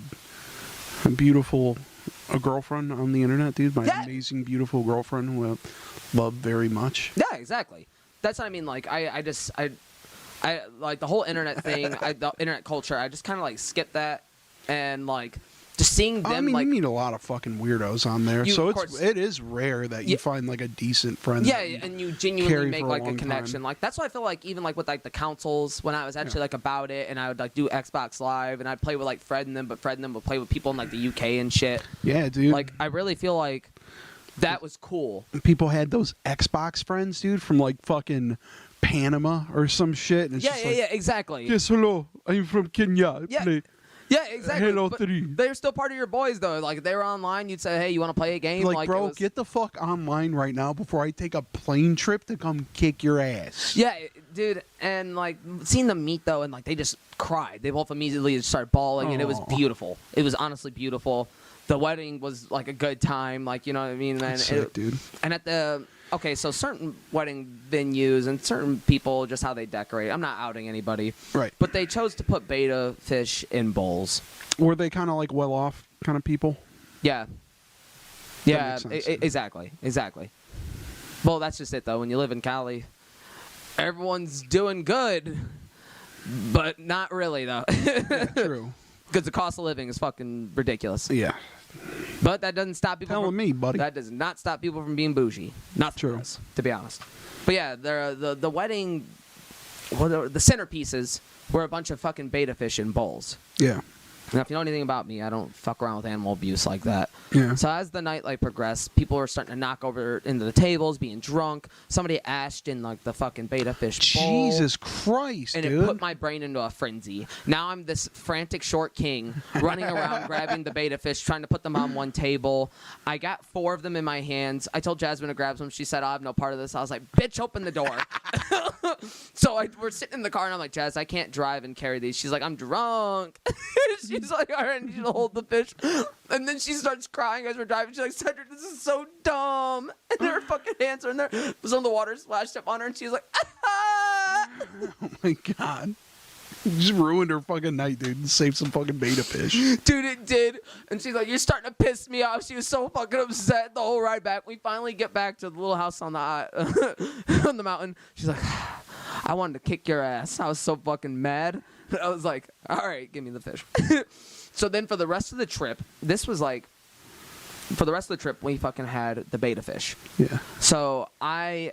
beautiful girlfriend on the internet, dude. My amazing beautiful girlfriend who I love very much. Yeah, exactly. That's what I mean. Like I like the whole internet thing, the internet culture. I just kind of like skip that, and like just seeing them. I mean, you meet a lot of fucking weirdos on there, so it is rare that you find like a decent friend. Yeah, and you genuinely make like a connection. Time. Like that's why I feel like even like with like the councils, when I was actually like about it, and I would like do Xbox Live, and I'd play with like Fred and them, but Fred and them would play with people in like the UK and shit. Yeah, dude. Like I really feel like that was cool. People had those Xbox friends, dude, from like fucking Panama or some shit. And it's yeah, exactly. Yes, hello, I'm from Kenya. Yeah, exactly. Hello, but they're still part of your boys, though. Like, if they were online, you'd say, hey, you want to play a game? Like bro, get the fuck online right now before I take a plane trip to come kick your ass. Yeah, dude. And, like, seeing them meet, though, and, like, they just cried. They both immediately just started bawling, and it was beautiful. It was honestly beautiful. The wedding was, like, a good time. Like, you know what I mean? That's sick, dude. And at the... Okay, so certain wedding venues and certain people, just how they decorate. I'm not outing anybody. Right. But they chose to put betta fish in bowls. Were they kind of like well-off kind of people? Yeah. Yeah, exactly. Well, that's just it, though. When you live in Cali, everyone's doing good, but not really, though. Yeah, true. Because the cost of living is fucking ridiculous. Yeah. But that doesn't stop people from me, buddy. That does not stop people from being bougie. Not true, us, to be honest. But yeah, the wedding, well, the centerpieces were a bunch of fucking betta fish in bowls. Yeah. Now, if you know anything about me, I don't fuck around with animal abuse like that. Yeah. So as the night progressed, people were starting to knock over into the tables, being drunk. Somebody ashed in the fucking betta fish bowl. Jesus Christ, and dude. it put my brain into a frenzy. Now I'm this frantic short king running around grabbing the betta fish, trying to put them on one table. I got 4 of them in my hands. I told Jasmine to grab them. She said, "I have no part of this." I was like, "Bitch, open the door." So we're sitting in the car, and I'm like, "Jazz, I can't drive and carry these." She's like, "I'm drunk." She's like, "All right, I need you to hold the fish." And then she starts crying as we're driving. She's like, "Cedric, this is so dumb." And her fucking hands are in there. Some of the water splashed up on her, and she's like, "Ah!" Oh my God. You just ruined her fucking night, dude, and saved some fucking betta fish. Dude, it did. And she's like, "You're starting to piss me off." She was so fucking upset the whole ride back. We finally get back to the little house on the on the mountain. She's like, "I wanted to kick your ass. I was so fucking mad." I was like, "All right, give me the fish." So then for the rest of the trip, we fucking had the betta fish. Yeah. So I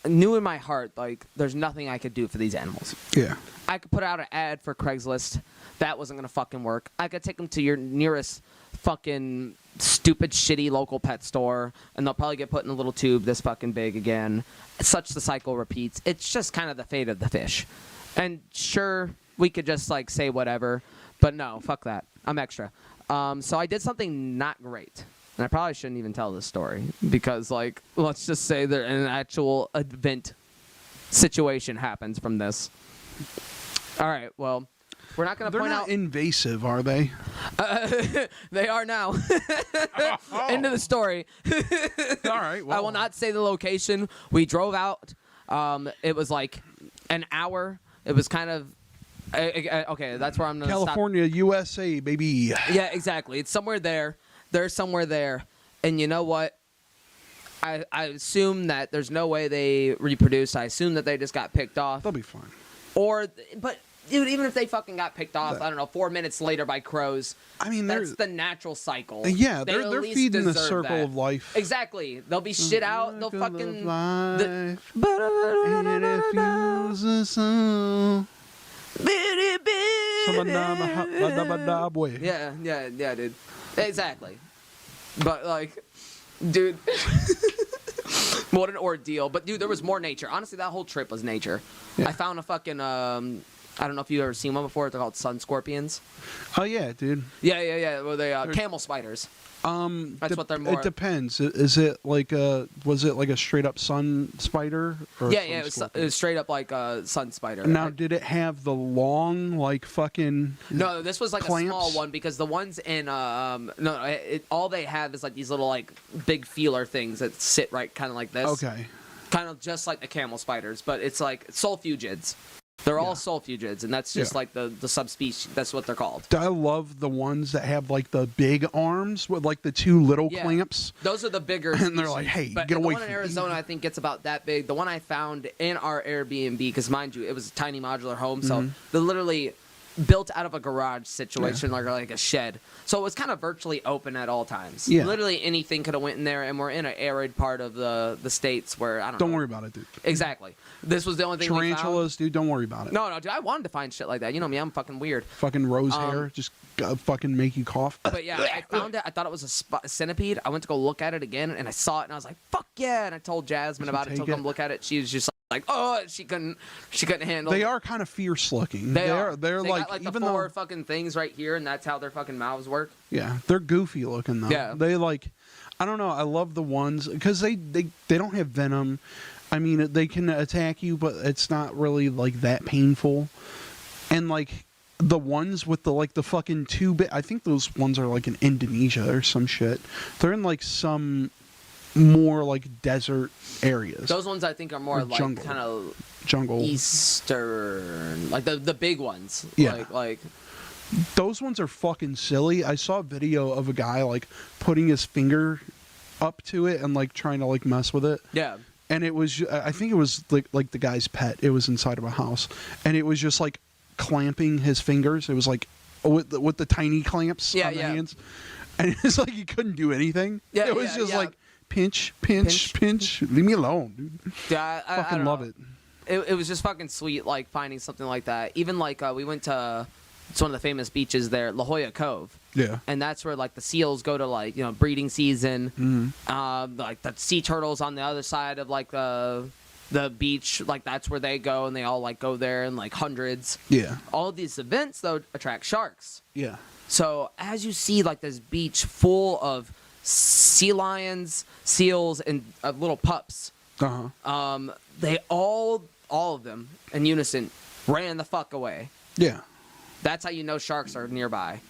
knew in my heart, there's nothing I could do for these animals. Yeah. I could put out an ad for Craigslist. That wasn't going to fucking work. I could take them to your nearest fucking stupid, shitty local pet store, and they'll probably get put in a little tube this fucking big again. Such the cycle repeats. It's just kind of the fate of the fish. And sure, we could just, say whatever, but no, fuck that. I'm extra. So I did something not great. And I probably shouldn't even tell this story because, let's just say that an actual event situation happens from this. All right, well, we're not going to point out... They're not invasive, are they? They are now. End of the story. All right, well... I will not say the location. We drove out. It was an hour. It was kind of... okay, that's where I'm going to stop. California, USA, baby. Yeah, exactly. It's somewhere there. They're somewhere there. And you know what? I assume that there's no way they reproduce. I assume that they just got picked off. They'll be fine. But dude, even if they fucking got picked off, I don't know, 4 minutes later by crows. I mean, that's the natural cycle. Yeah, they're feeding the circle of life. Exactly. They'll be shit out. They'll fucking. And it fuels us all. Yeah, dude. Exactly. But dude, what an ordeal. But dude, there was more nature. Honestly, that whole trip was nature. Yeah. I found a fucking I don't know if you've ever seen one before. They're called sun scorpions. Oh yeah, dude. Yeah. Well, they camel spiders. That's what they're more. It depends. Is it was it a straight up sun spider? Or yeah, it was straight up like a sun spider. Now, did it have the long fucking? No, this was clamps? A small one because the ones in all they have is these little big feeler things that sit right kind of like this. Okay. Kind of just like the camel spiders, but it's sulfugids. They're all sulfugids, and that's just the subspecies. That's what they're called. I love the ones that have the big arms with the 2 little clamps. Those are the bigger and species. they're like, hey, but get away from me. The one in me. Arizona, I think, gets about that big. The one I found in our Airbnb, because mind you, it was a tiny modular home, so they're literally built out of a garage situation, like a shed. So it was kind of virtually open at all times. Yeah. Literally anything could have went in there, and we're in an arid part of the states where, I don't know. Don't worry about it, dude. Exactly. This was the only thing we found. Tarantulas, dude, don't worry about it. No, dude, I wanted to find shit like that. You know me, I'm fucking weird. Fucking rose hair, just fucking make you cough. But yeah, I found it. I thought it was a centipede. I went to go look at it again, and I saw it, and I was like, fuck yeah. And I told Jasmine about it, took them look at it. She was just oh, she couldn't handle it. They are kind of fierce looking. They're they got even the 4 fucking things right here, and that's how their fucking mouths work. Yeah, they're goofy looking though. Yeah. They I don't know, I love the ones because they don't have venom. I mean, they can attack you, but it's not really that painful. And the ones with the fucking 2-bit, I think those ones are in Indonesia or some shit. They're in some more desert areas. Those ones I think are more kind of jungle eastern, the big ones. Yeah. Like those ones are fucking silly. I saw a video of a guy putting his finger up to it and trying to mess with it. Yeah. And it was, I think it was like the guy's pet. It was inside of a house, and it was just clamping his fingers. It was with the tiny clamps on the hands, and it's he couldn't do anything. Yeah, it was just pinch. Leave me alone, dude. Yeah, I fucking love it. It was just fucking sweet, finding something like that. Even we went to It's one of the famous beaches there, La Jolla Cove. Yeah. And that's where like the seals go to like, you know, breeding season. Mm-hmm. Like the sea turtles on the other side of like the beach, like that's where they go, and they all like go there in like hundreds. Yeah. All of these events though attract sharks. Yeah. So as you see like this beach full of sea lions, seals, and little pups, they all of them in unison ran the fuck away. Yeah. That's how you know sharks are nearby.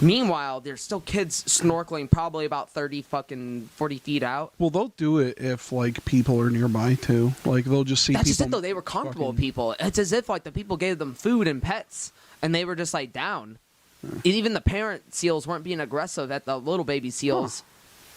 Meanwhile, there's still kids snorkeling probably about 40 feet out. Well, they'll do it if, like, people are nearby, too. Like, they'll just see That's people. just it, though. They were comfortable with people. It's as if, like, the people gave them food and pets, and they were just, like, down. Even the parent seals weren't being aggressive at the little baby seals,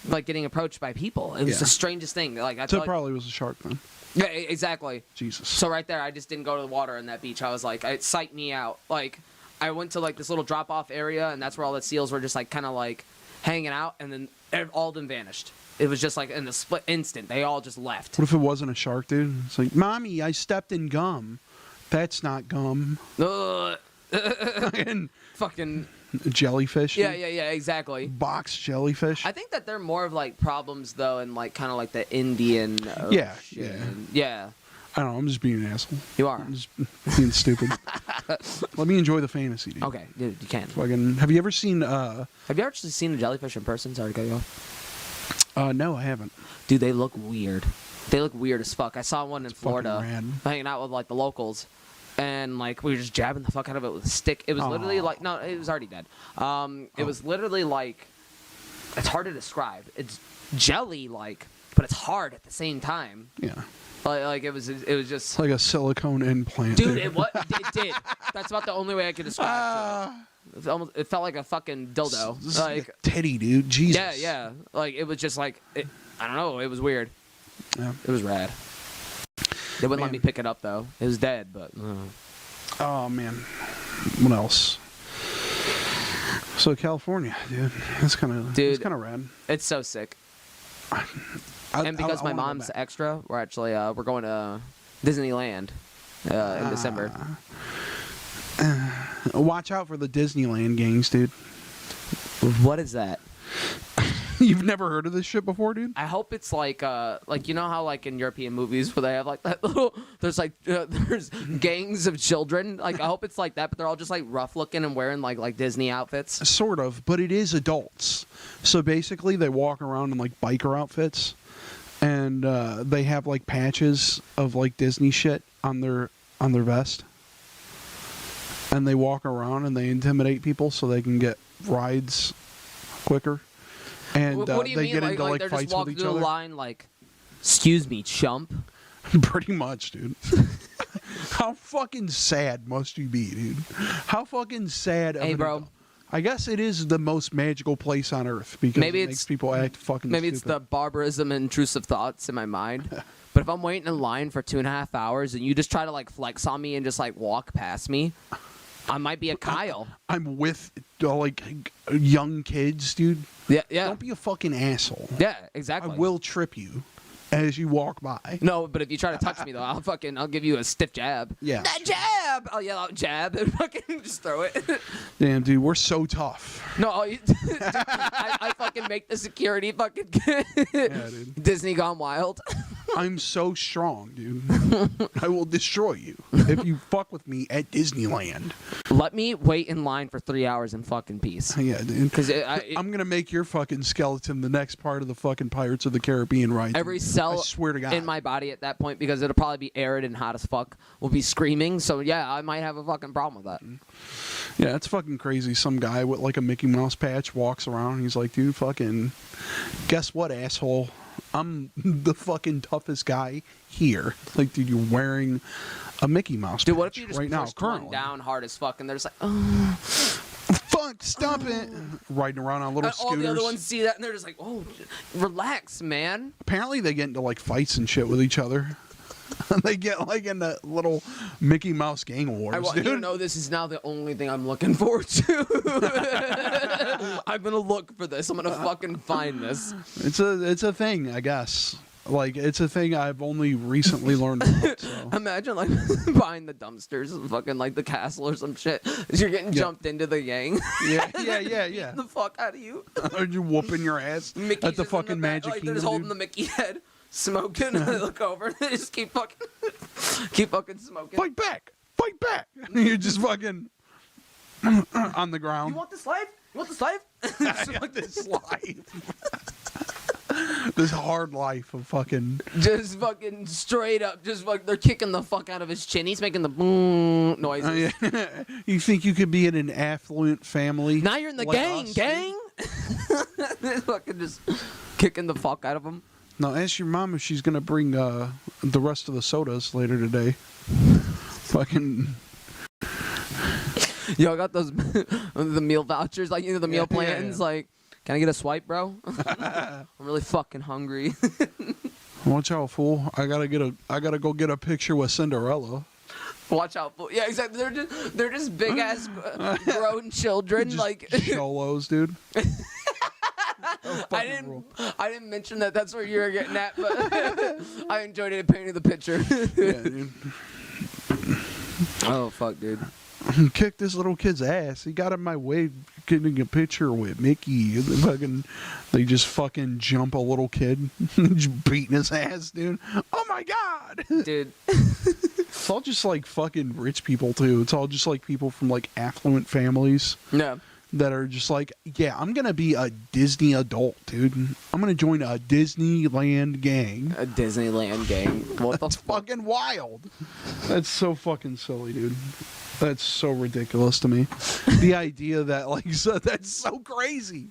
like, getting approached by people. It was the strangest thing. Like, I So it probably was a shark, then. Yeah, exactly. Jesus. So right there, I just didn't go to the water in that beach. I was like, it psyched me out. Like, I went to like this little drop-off area, and that's where all the seals were just like kind of like hanging out, and then all of them vanished. It was just like in a split instant, they all just left. What if it wasn't a shark, dude? It's like, Mommy, I stepped in gum. That's not gum. Fucking jellyfish. Yeah, exactly. Box jellyfish. I think that they're more of like problems though, in like kind of like the Indian Ocean. Yeah. I don't know. I'm just being an asshole. You are. I'm just being stupid. Let me enjoy the fantasy, dude. Okay, dude, you can. Fucking. Have you ever seen? Have you actually seen a jellyfish in person? Sorry to cut you off. No, I haven't. Dude, they look weird. They look weird as fuck. I saw one in Florida, rad. hanging out with like the locals, and like we were just jabbing the fuck out of it with a stick. It was literally like it was already dead. It was literally like, it's hard to describe. It's jelly like, but it's hard at the same time. Yeah. Like it was just it's like a silicone implant. Dude, it did. That's about the only way I could describe it. It felt like a fucking dildo. This like is a titty, dude. Jesus. Yeah. Like it was just like I don't know. It was weird. Yeah. It was rad. They wouldn't let me pick it up though. It was dead, but. Oh man. What else? So California, dude. That's kind of rad. It's so sick. And because my mom's extra, we're actually we're going to Disneyland in December. Watch out for the Disneyland gangs, dude. What is that? You've never heard of this shit before, dude? I hope it's like you know how like in European movies where they have like that little there's gangs of children. Like I hope it's like that, but they're all just like rough looking and wearing like Disney outfits. Sort of, but it is adults. So basically, they walk around in like biker outfits. And they have like patches of like Disney shit on their vest, and they walk around and they intimidate people so they can get rides quicker. And what do you they mean? get into like they're fights just walking with each through other. the line like, "Excuse me, chump." Pretty much, dude. How fucking sad must you be, dude? How fucking sad. Hey, bro. I guess it is the most magical place on earth because it makes people act fucking maybe stupid. It's the barbarism and intrusive thoughts in my mind. But if I'm waiting in line for 2.5 hours and you just try to like flex on me and just like walk past me, I might be a Kyle. I'm with like young kids, dude. Yeah. Don't be a fucking asshole. Yeah, exactly. I will trip you as you walk by. No, but if you try to touch me though, I'll give you a stiff jab. Yeah. That jab! I'll yell out jab and fucking just throw it. Damn, dude, we're so tough. No, dude, I fucking make the security fucking dude. Disney Gone Wild. I'm so strong, dude. I will destroy you if you fuck with me at Disneyland. Let me wait in line for 3 hours in fucking peace. Yeah, dude. Because I'm gonna make your fucking skeleton the next part of the fucking Pirates of the Caribbean ride. Every cell I swear to God. in my body at that point, because it'll probably be arid and hot as fuck, will be screaming. So yeah, I might have a fucking problem with that. Yeah, it's fucking crazy. Some guy with like a Mickey Mouse patch walks around and he's like, dude, fucking, guess what, asshole? I'm the fucking toughest guy here. Like, dude, you're wearing a Mickey Mouse dude, patch what if you just right now, pushed currently. one down hard as fuck and they're just like, oh. Fuck, stop it. Riding around on little scooters. All the other ones see that and they're just like, oh, relax, man. Apparently they get into like fights and shit with each other. They get like into little Mickey Mouse gang wars. I want you to know this is now the only thing I'm looking forward to. I'm gonna look for this. I'm gonna fucking find this. It's a thing, I guess. Like, it's a thing I've only recently learned about. So. Imagine, like, behind the dumpsters and fucking, like, the castle or some shit. You're getting jumped into the gang. Yeah. Beating the fuck out of you. Or you whooping your ass Mickey's at the fucking Magic like, Kingdom. They're just holding the Mickey head, smoking, and they look over, and they just keep fucking smoking. Fight back! Fight back! And you're just fucking on the ground. You want this life? You want this life? I want this life. This hard life of fucking... Just fucking straight up, just like they're kicking the fuck out of his chin. He's making the boom noises. You think you could be in an affluent family? Now you're in the like gang. They're fucking just kicking the fuck out of him. Now ask your mom if she's gonna bring the rest of the sodas later today. Fucking... Yo, I got those the meal vouchers, like, you know, the meal plans. Yeah. Like, can I get a swipe, bro? I'm really fucking hungry. Watch out, fool! I gotta go get a picture with Cinderella. Watch out, fool! Yeah, exactly. They're just big ass grown children, just like cholos, dude. I didn't mention that. That's where you were getting at, but I enjoyed it painting the picture. Yeah, dude. Oh fuck, dude. Kicked this little kid's ass. He got in my way getting a picture with Mickey. They just fucking jump a little kid, just beating his ass, dude. Oh my god, dude. It's all just like fucking rich people too. It's all just like people from like affluent families. Yeah. That are just like, yeah, I'm gonna be a Disney adult, dude. I'm gonna join a Disneyland gang. A Disneyland gang. What That's fucking wild. That's so fucking silly, dude. That's so ridiculous to me. The idea that, like, that's so crazy.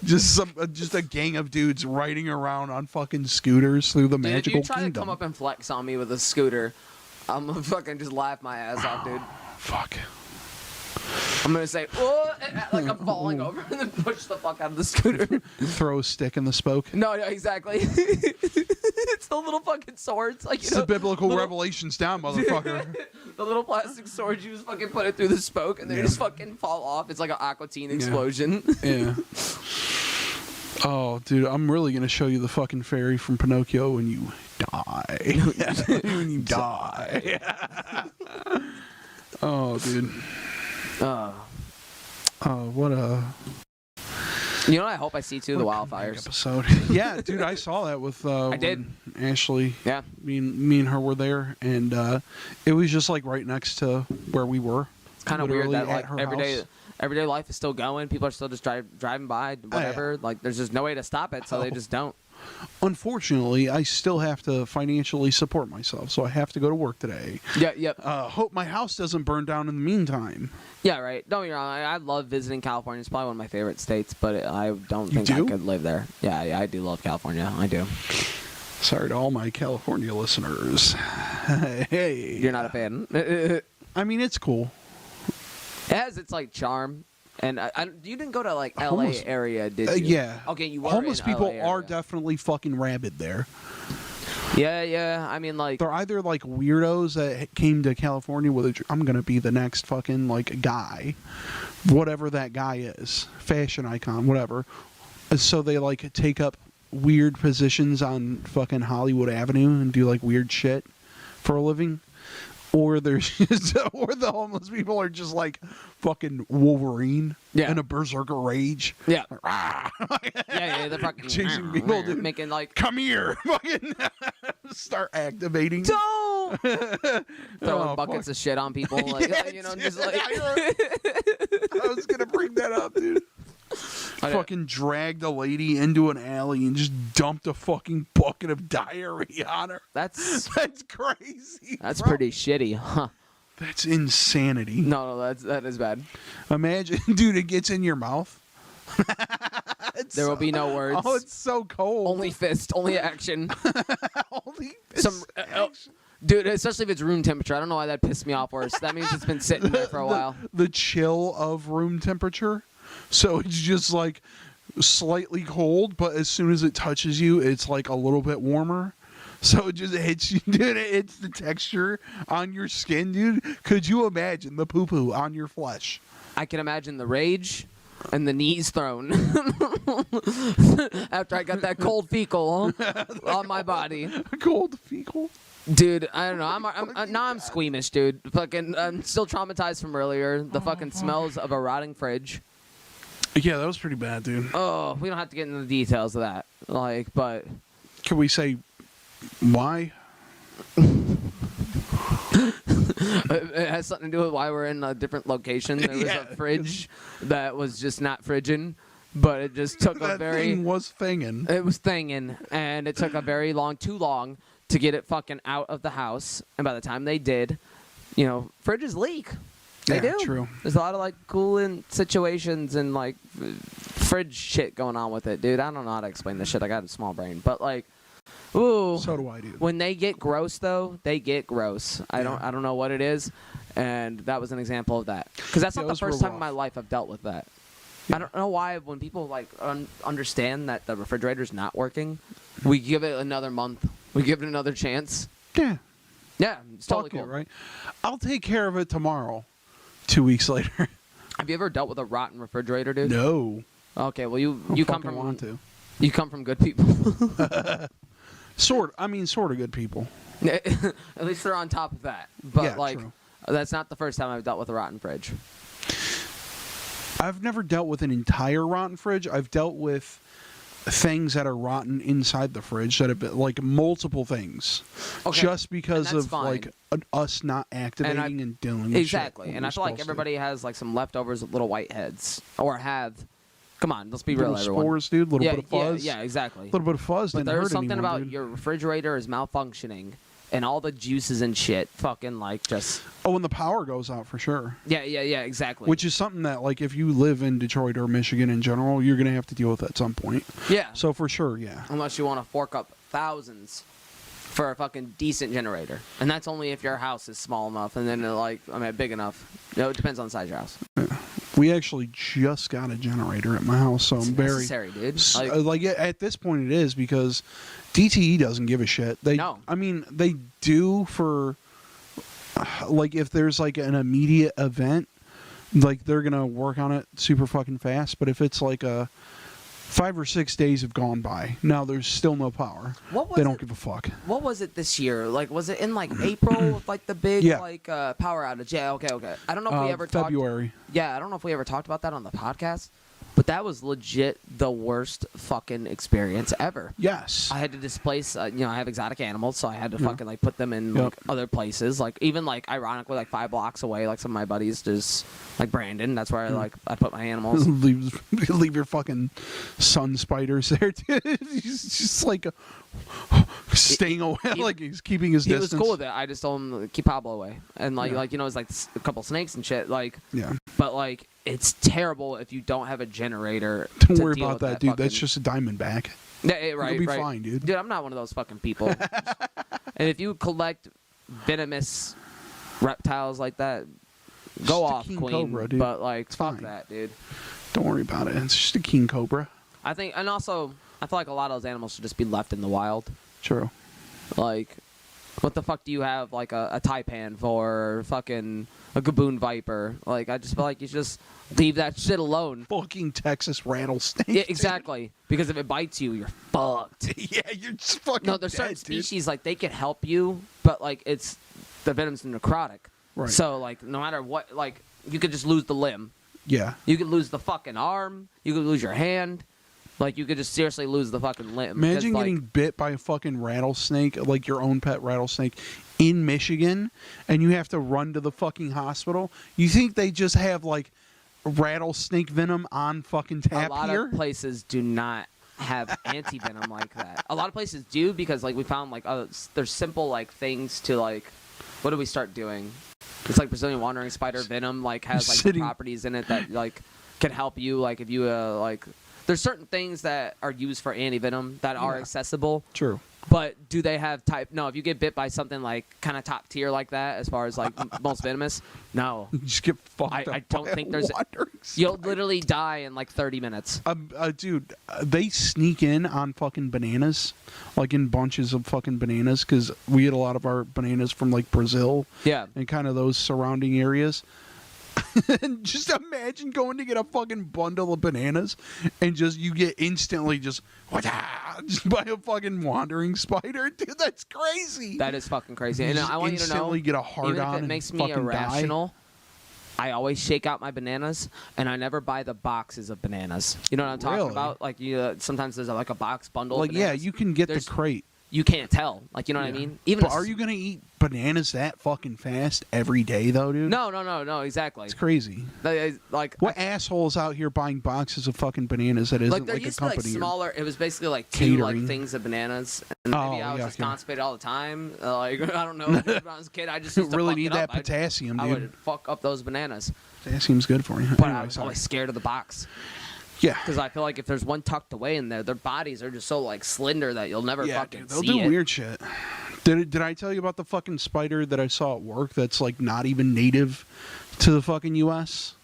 Just a gang of dudes riding around on fucking scooters through the magical kingdom. If you try to come up and flex on me with a scooter, I'm gonna fucking just laugh my ass off, dude. Fuck. I'm gonna say, oh, like I'm falling over and then push the fuck out of the scooter. Throw a stick in the spoke. No, exactly. It's the little fucking swords, like, you it's know, the biblical revelations down, motherfucker. The little plastic swords, you just fucking put it through the spoke and they just fucking fall off. It's like an Aqua Teen explosion. Yeah. Oh, dude, I'm really gonna show you the fucking fairy from Pinocchio when you die. When you die. Oh, dude. What a... You know what I hope I see too? The wildfires episode. Yeah, dude, I saw that with I did. Ashley. Yeah. Me and her were there, and it was just like right next to where we were. It's kind of weird that like everyday life is still going. People are still just driving by, whatever. Yeah. Like there's just no way to stop it, so they just don't. Unfortunately, I still have to financially support myself, so I have to go to work today. Yeah, yep. Hope my house doesn't burn down in the meantime. Yeah, right. Don't get me wrong. I love visiting California. It's probably one of my favorite states, but I don't think I could live there. Yeah, I do love California. I do. Sorry to all my California listeners. Hey. You're not a fan. I mean, it's cool. It has its, like, charm. And you didn't go to, like, LA area, did you? Yeah. Okay, you were Homeless in people LA are area. definitely fucking rabid there. Yeah. I mean, like... They're either, like, weirdos that came to California with I'm going to be the next fucking, like, guy. Whatever that guy is. Fashion icon, whatever. So they, like, take up weird positions on fucking Hollywood Avenue and do, like, weird shit for a living. Or there's just, or the homeless people are just like fucking Wolverine in a berserker rage. Yeah. Yeah, they're fucking chasing people, dude. Making like, come here, fucking start activating. Don't throwing buckets of shit on people, like you know, just like. I was gonna bring that up, dude. Fucking dragged a lady into an alley and just dumped a fucking bucket of diarrhea on her. That's crazy. That's pretty shitty, huh? That's insanity. No, that is bad. Imagine, dude, it gets in your mouth. There will be no words. Oh, it's so cold. Only fist, only action. Only fist action. Dude, especially if it's room temperature. I don't know why that pissed me off worse. That means it's been sitting there for a while. The chill of room temperature. So it's just like slightly cold, but as soon as it touches you, it's like a little bit warmer. So it just hits you, dude. It hits the texture on your skin, dude. Could you imagine the poo-poo on your flesh? I can imagine the rage. and the knees thrown after I got that cold fecal on my body. Cold fecal. Dude, I don't know. I'm squeamish, dude. Fucking, I'm still traumatized from earlier. The fucking smells of a rotting fridge. Yeah, that was pretty bad, dude. Oh, we don't have to get into the details of that. Like, but can we say why? It has something to do with why we're in a different location. There was a fridge that was just not fridging, but it just took a very... thing was thinging. It was thinging, and it took a very too long to get it fucking out of the house. And by the time they did, fridges leak. They do. True. There's a lot of, like, coolant situations and, like, fridge shit going on with it, dude. I don't know how to explain this shit. I got a small brain. But, like... Ooh. So do I, dude. When they get gross, though, they get gross. I don't know what it is, and that was an example of that. Because that's not the first time in my life I've dealt with that. Yeah. I don't know why when people like understand that the refrigerator's not working, we give it another month. We give it another chance. Yeah. Yeah, it's totally cool. It, right? I'll take care of it tomorrow. 2 weeks later. Have you ever dealt with a rotten refrigerator, dude? No. Okay, well you come from want to. You come from good people. Sort of good people. At least they're on top of that. But, yeah, true. That's not the first time I've dealt with a rotten fridge. I've never dealt with an entire rotten fridge. I've dealt with things that are rotten inside the fridge that have been, like, multiple things. Okay. Just because of, like, us not activating and doing exactly. Shit and I feel like everybody has, like, some leftovers of little whiteheads. Or have... Come on, let's be real, everyone. Spores, dude. Little bit of fuzz. Yeah, exactly. A little bit of fuzz. But there's something about dude. Your refrigerator is malfunctioning, and all the juices and shit, fucking like just. Oh, when the power goes out, for sure. Yeah, exactly. Which is something that, like, if you live in Detroit or Michigan in general, you're gonna have to deal with at some point. Yeah. So for sure, yeah. Unless you want to fork up thousands for a fucking decent generator, and that's only if your house is small enough, and then big enough. It depends on the size of your house. Yeah. We actually just got a generator at my house, so I'm very necessary, dude. Like at this point, it is because DTE doesn't give a shit. No. I mean, they do for like if there's like an immediate event, like they're gonna work on it super fucking fast. But if it's like 5 or 6 days have gone by, now there's still no power. They don't give a fuck. What was it this year? Like, was it in like April with like the big power outage? Yeah, okay. I don't know if we ever February. I don't know if we ever talked about that on the podcast, but that was legit the worst fucking experience ever. Yes. I had to displace. I have exotic animals, so I had to fucking like put them in like other places. Like even like ironically, like 5 blocks away, like some of my buddies just like Brandon. That's where I put my animals. leave your fucking sun spiders there, dude. He's just like staying away, like he's keeping his distance. He was cool with it. I just told him to keep Pablo away, and it's like a couple snakes and shit. Like but like. It's terrible if you don't have a generator. Don't worry about that, dude. That's just a Diamondback. Yeah, right. It'll be fine, dude. Dude, I'm not one of those fucking people. And if you collect venomous reptiles like that, go off, king queen. Cobra, dude. But like, it's fuck fine. that, dude. Don't worry about it. It's just a king cobra. I think, and also, I feel like a lot of those animals should just be left in the wild. True. Like, what the fuck do you have like a taipan for? Or fucking a gaboon viper? Like, I just feel like you should just leave that shit alone. Fucking Texas rattlesnake. Yeah, exactly. Dude. Because if it bites you, you're fucked. Yeah, you're just fucking No, there's dead, certain dude. species, like, they can help you, but, like, it's... The venom's necrotic. Right. So, like, no matter what... Like, you could just lose the limb. Yeah. You could lose the fucking arm. You could lose your hand. Like, you could just seriously lose the fucking limb. Imagine getting bit by a fucking rattlesnake, like your own pet rattlesnake, in Michigan, and you have to run to the fucking hospital. You think they just have, like, rattlesnake venom on fucking tap here? A lot of places do not have anti-venom like that. A lot of places do because, like, we found, like, there's simple, like, things to, like... What do we start doing? It's like Brazilian wandering spider venom, like, has, like, properties in it that, like, can help you, like, if you, like... There's certain things that are used for anti-venom that are accessible. True. But do they have type? No, if you get bit by something like kind of top tier like that, as far as like most venomous, no. You just get fucked up. I don't think there's. You'll literally die in like 30 minutes. Dude, they sneak in on fucking bananas, like in bunches of fucking bananas, because we get a lot of our bananas from like Brazil. Yeah. And kind of those surrounding areas. And just imagine going to get a fucking bundle of bananas and just you get instantly just by a fucking wandering spider. Dude, that's crazy. That is fucking crazy. And I want you to know, instantly get a hard even on if it and makes me fucking irrational, I always shake out my bananas, and I never buy the boxes of bananas. You know what I'm talking about? Like, sometimes there's like a box bundle. Like, of bananas. yeah, you can get the crate. You can't tell. Like, you know what I mean? But are you gonna eat bananas that fucking fast every day, though, dude? No, exactly. It's crazy. Like, what asshole is out here buying boxes of fucking bananas that isn't like, there like used a company? To be, like, smaller. It was basically like catering. two like things of bananas, and maybe I was just constipated all the time. Like, I don't know. When I was a kid, I just used to really fuck need it that up. potassium, dude. I would fuck up those bananas. Potassium's good for you. But anyway, I was always scared of the box. Yeah. Because I feel like if there's one tucked away in there, their bodies are just so like slender that you'll never fucking they'll see do it. weird shit. Did I tell you about the fucking spider that I saw at work that's like not even native to the fucking U.S.?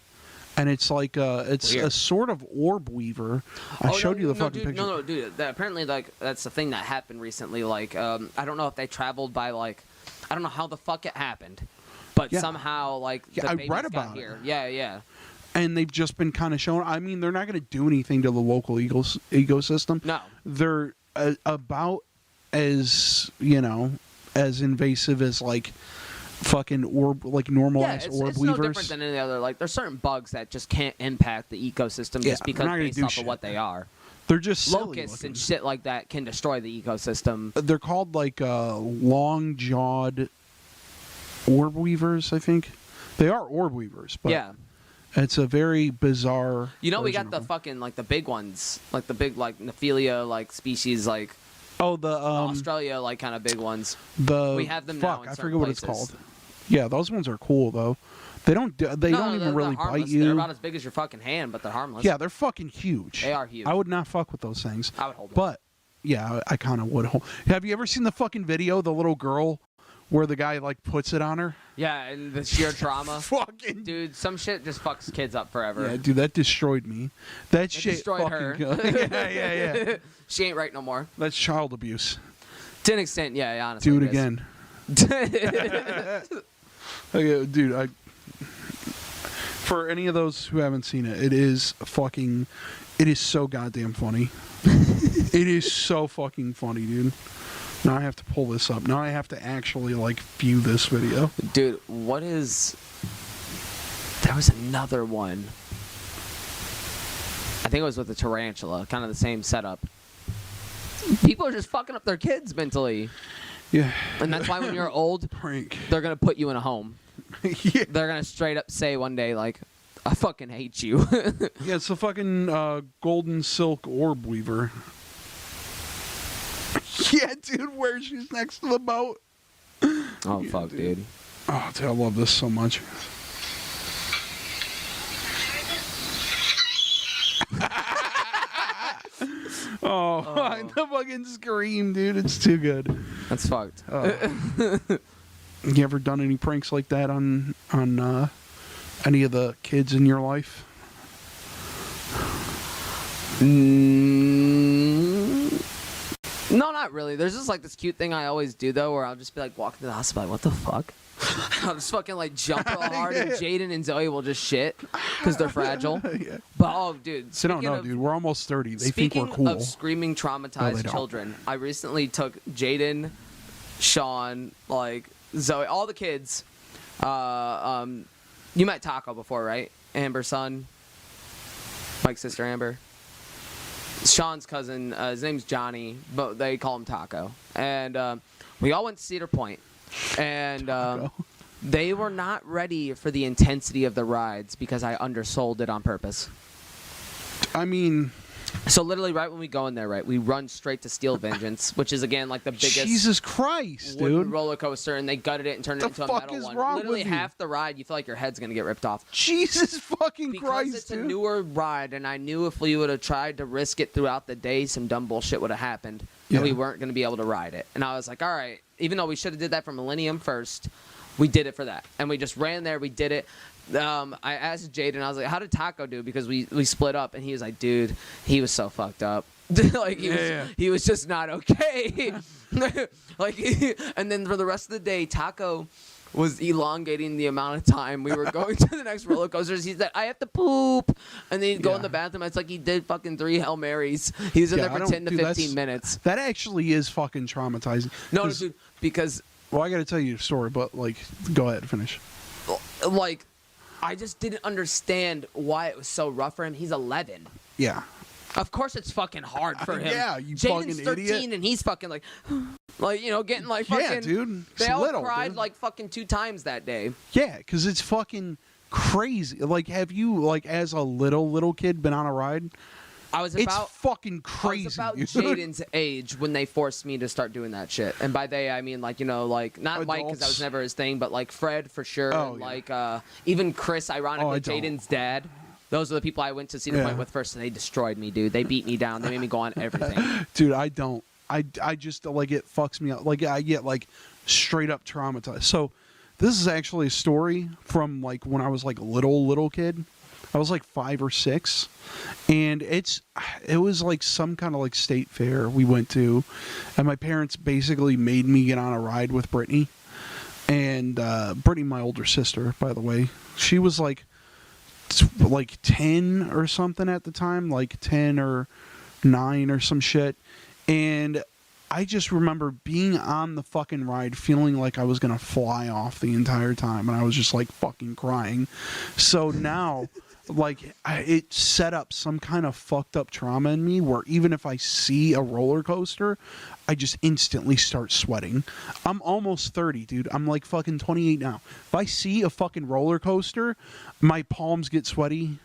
And it's like it's weird. a sort of orb weaver. I showed you the fucking dude, picture. No, dude. Apparently, like that's the thing that happened recently. Like, I don't know if they traveled by like, I don't know how the fuck it happened, but somehow like the I babies read got about here. it. Yeah. And they've just been kind of shown. I mean, they're not going to do anything to the local ecosystem. No. They're about as, as invasive as like fucking orb, like normal ass orb it's weavers. No different than any other. Like, there's certain bugs that just can't impact the ecosystem just because based off of what they are. They're just locusts and shit like that can destroy the ecosystem. They're called like long-jawed orb weavers, I think. They are orb weavers, but it's a very bizarre. We got the fucking like the big ones, like the big like Nephilia like species, like the Australia like kind of big ones. We have them now. I forget what it's called. Yeah, those ones are cool though. They don't even really bite you. They're about as big as your fucking hand, but they're harmless. Yeah, they're fucking huge. They are huge. I would not fuck with those things. I would hold them. But yeah, I kind of would hold. Have you ever seen the fucking video, the little girl, where the guy like puts it on her? Yeah, and the sheer trauma. Fucking dude, some shit just fucks kids up forever. Yeah, dude, that destroyed me. That shit destroyed fucking her. Yeah. She ain't right no more. That's child abuse. To an extent, yeah, honestly. Do it again. Okay, dude, for any of those who haven't seen it, it is so goddamn funny. It is so fucking funny, dude. Now I have to pull this up. Now I have to actually like view this video. Dude, there was another one. I think it was with the tarantula, kind of the same setup. People are just fucking up their kids mentally. Yeah. And that's why when you're old, they're going to put you in a home. Yeah. They're going to straight up say one day, like, I fucking hate you. Yeah, it's a fucking golden silk orb weaver. Yeah, dude, where she's next to the boat. Oh, yeah, fuck, dude. Oh, dude, I love this so much. Oh, the fucking scream, dude. It's too good. That's fucked. You ever done any pranks like that on any of the kids in your life? No, not really. There's just like this cute thing I always do though, where I'll just be like walking to the house, like, what the fuck? I'll just fucking like jump real hard, and Jaden and Zoe will just shit because they're fragile. Yeah. But oh, dude, so no, dude, we're almost 30. They think we're cool. Speaking of screaming traumatized children, I recently took Jaden, Sean, like Zoe, all the kids. You met Taco before, right? Amber's son, Mike's sister Amber. Sean's cousin, his name's Johnny, but they call him Taco. And we all went to Cedar Point. And they were not ready for the intensity of the rides because I undersold it on purpose. I mean... So literally right when we go in there, right, we run straight to Steel Vengeance, which is, again, like the biggest... Jesus Christ, wooden dude. roller coaster, and they gutted it and turned it into a metal one. Wrong Literally with half the ride, you feel like your head's going to get ripped off. Jesus fucking because Christ, it's dude. a newer ride, and I knew if we would have tried to risk it throughout the day, some dumb bullshit would have happened, and we weren't going to be able to ride it. And I was like, all right, even though we should have did that for Millennium first, we did it for that. And we just ran there, we did it. I asked Jaden, I was like, how did Taco do? Because we split up, and he was like, dude, he was so fucked up. Like he was just not okay. Like and then for the rest of the day, Taco was elongating the amount of time we were going to the next roller coasters. He said, I have to poop. And then he'd go in the bathroom. It's like he did fucking 3 Hail Marys. He was in there for 10 to 15 minutes. That actually is fucking traumatizing. No, dude, because... Well, I got to tell you a story, but, like, go ahead, finish. Like, I just didn't understand why it was so rough for him. He's 11. Yeah. Of course it's fucking hard for him. Yeah, you fucking Jaden's 13 idiot. and he's fucking like, you know, getting like fucking... Yeah, dude. They all little, cried dude. like fucking 2 times that day. Yeah, because it's fucking crazy. Like, have you, like, as a little kid, been on a ride? It's fucking crazy. I was about Jaden's age when they forced me to start doing that shit. And by they, I mean, like, you know, like, not Adults. Mike, because that was never his thing, but, like, Fred, for sure. Oh, and, yeah. like, even Chris, ironically, Jaden's dad. Those are the people I went to Cedar Point with first, and they destroyed me, dude. They beat me down. They made me go on everything. Dude, I don't. I just, like, it fucks me up. Like, I get, like, straight up traumatized. So, this is actually a story from, like, when I was, like, little kid. I was like 5 or 6, and it was like some kind of like state fair we went to, and my parents basically made me get on a ride with Brittany, and Brittany, my older sister, by the way, she was like 10 or something at the time, like 10 or 9 or some shit, and I just remember being on the fucking ride feeling like I was gonna fly off the entire time, and I was just like fucking crying. So now, like, it set up some kind of fucked up trauma in me where even if I see a roller coaster, I just instantly start sweating. I'm almost 30, dude. I'm like fucking 28 now. If I see a fucking roller coaster, my palms get sweaty,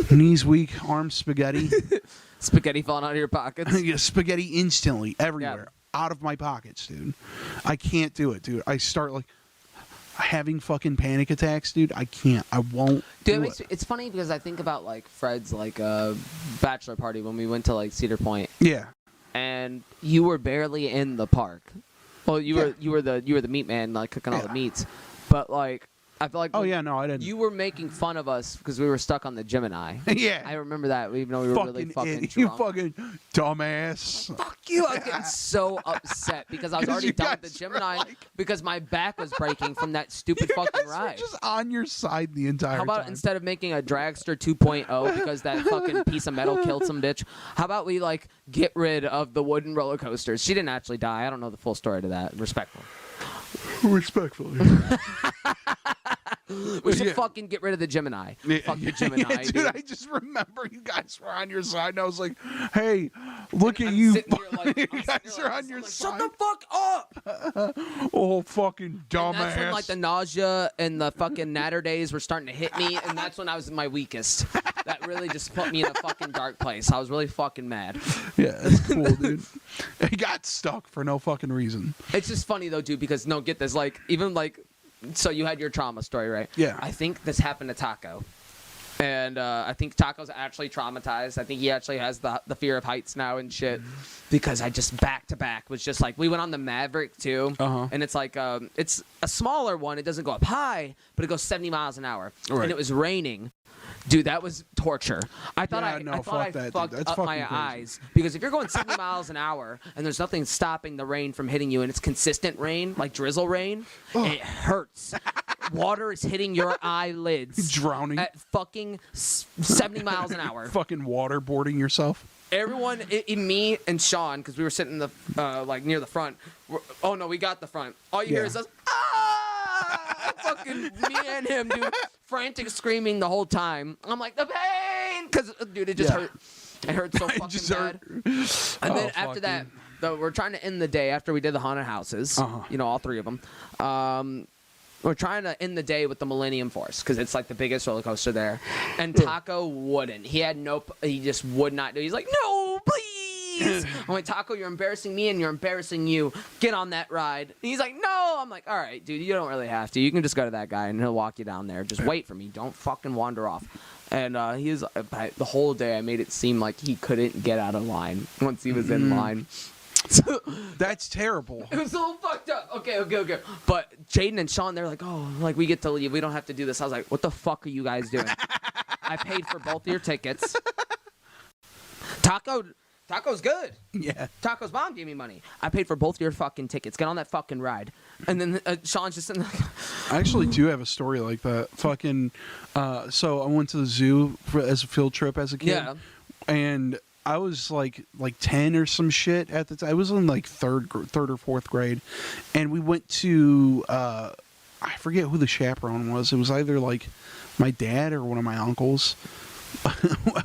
knees weak, arms spaghetti. Spaghetti falling out of your pockets? Yeah, spaghetti instantly, everywhere, out of my pockets, dude. I can't do it, dude. I start, like, having fucking panic attacks, dude. I can't. I won't do it. It's funny because I think about, like, Fred's, like, bachelor party when we went to, like, Cedar Point. Yeah. And you were barely in the park. Well, you were the meat man, like, cooking all the meats. But, like, I feel like... Oh, yeah, no, I didn't. You were making fun of us because we were stuck on the Gemini. Yeah. I remember that, even though we were really fucking drunk. You fucking dumbass. Fuck you. I was getting so upset because I was already done with the Gemini because my back was breaking from that stupid fucking ride. You just on your side the entire time. How about instead of making a Dragster 2.0 because that fucking piece of metal killed some bitch, how about we, like, get rid of the wooden roller coasters? She didn't actually die. I don't know the full story to that. Respectful. Respectfully. We should fucking get rid of the Gemini. Fuck the Gemini, dude. I just remember you guys were on your side, and I was like, hey, look at you. You guys are on your side. Shut the fuck up! Oh, fucking dumbass. And that's when, like, the nausea and the fucking natter days were starting to hit me, and that's when I was at my weakest. That really just put me in a fucking dark place. I was really fucking mad. Yeah, that's cool, dude. He got stuck for no fucking reason. It's just funny, though, dude, because, no, get this, like, even, like, so you had your trauma story, right? Yeah. I think this happened to Taco. And I think Taco's actually traumatized. I think he actually has the fear of heights now and shit. Because I just back-to-back was just like, we went on the Maverick, too. Uh-huh. And it's like, it's a smaller one. It doesn't go up high, but it goes 70 miles an hour. Right. And it was raining. Dude, that was torture. I thought I that, fucked That's up my crazy. eyes. Because if you're going 70 miles an hour and there's nothing stopping the rain from hitting you and it's consistent rain, like drizzle rain, it hurts. Water is hitting your eyelids. Drowning. At fucking 70 miles an hour. Fucking waterboarding yourself. Everyone, me and Sean, because we were sitting in the like near the front. Oh no, we got the front. All you hear is us. Ah! Fucking me and him, dude, frantic screaming the whole time. I'm like, the pain, because dude, it just hurt. It hurt so fucking bad. And then after that, we're trying to end the day after we did the haunted houses. You know, all 3 of them. We're trying to end the day with the Millennium Force because it's like the biggest roller coaster there. And Taco wouldn't. He just would not do. He's like, no, please. I'm like, Taco, you're embarrassing me and you're embarrassing you. Get on that ride. And he's like, no. I'm like, all right, dude, you don't really have to. You can just go to that guy and he'll walk you down there. Just wait for me. Don't fucking wander off. And the whole day I made it seem like he couldn't get out of line once he was in line. That's terrible. It was so fucked up. Okay. But Jaden and Sean, they're like, oh, like, we get to leave. We don't have to do this. I was like, what the fuck are you guys doing? I paid for both of your tickets. Taco Taco's good. Yeah. Taco's mom gave me money. I paid for both your fucking tickets. Get on that fucking ride. And then Sean's just sitting there. I actually do have a story like that. Fucking, so I went to the zoo as a field trip as a kid. Yeah. And I was like 10 or some shit at the time. I was in like third or fourth grade. And we went to, I forget who the chaperone was. It was either like my dad or one of my uncles.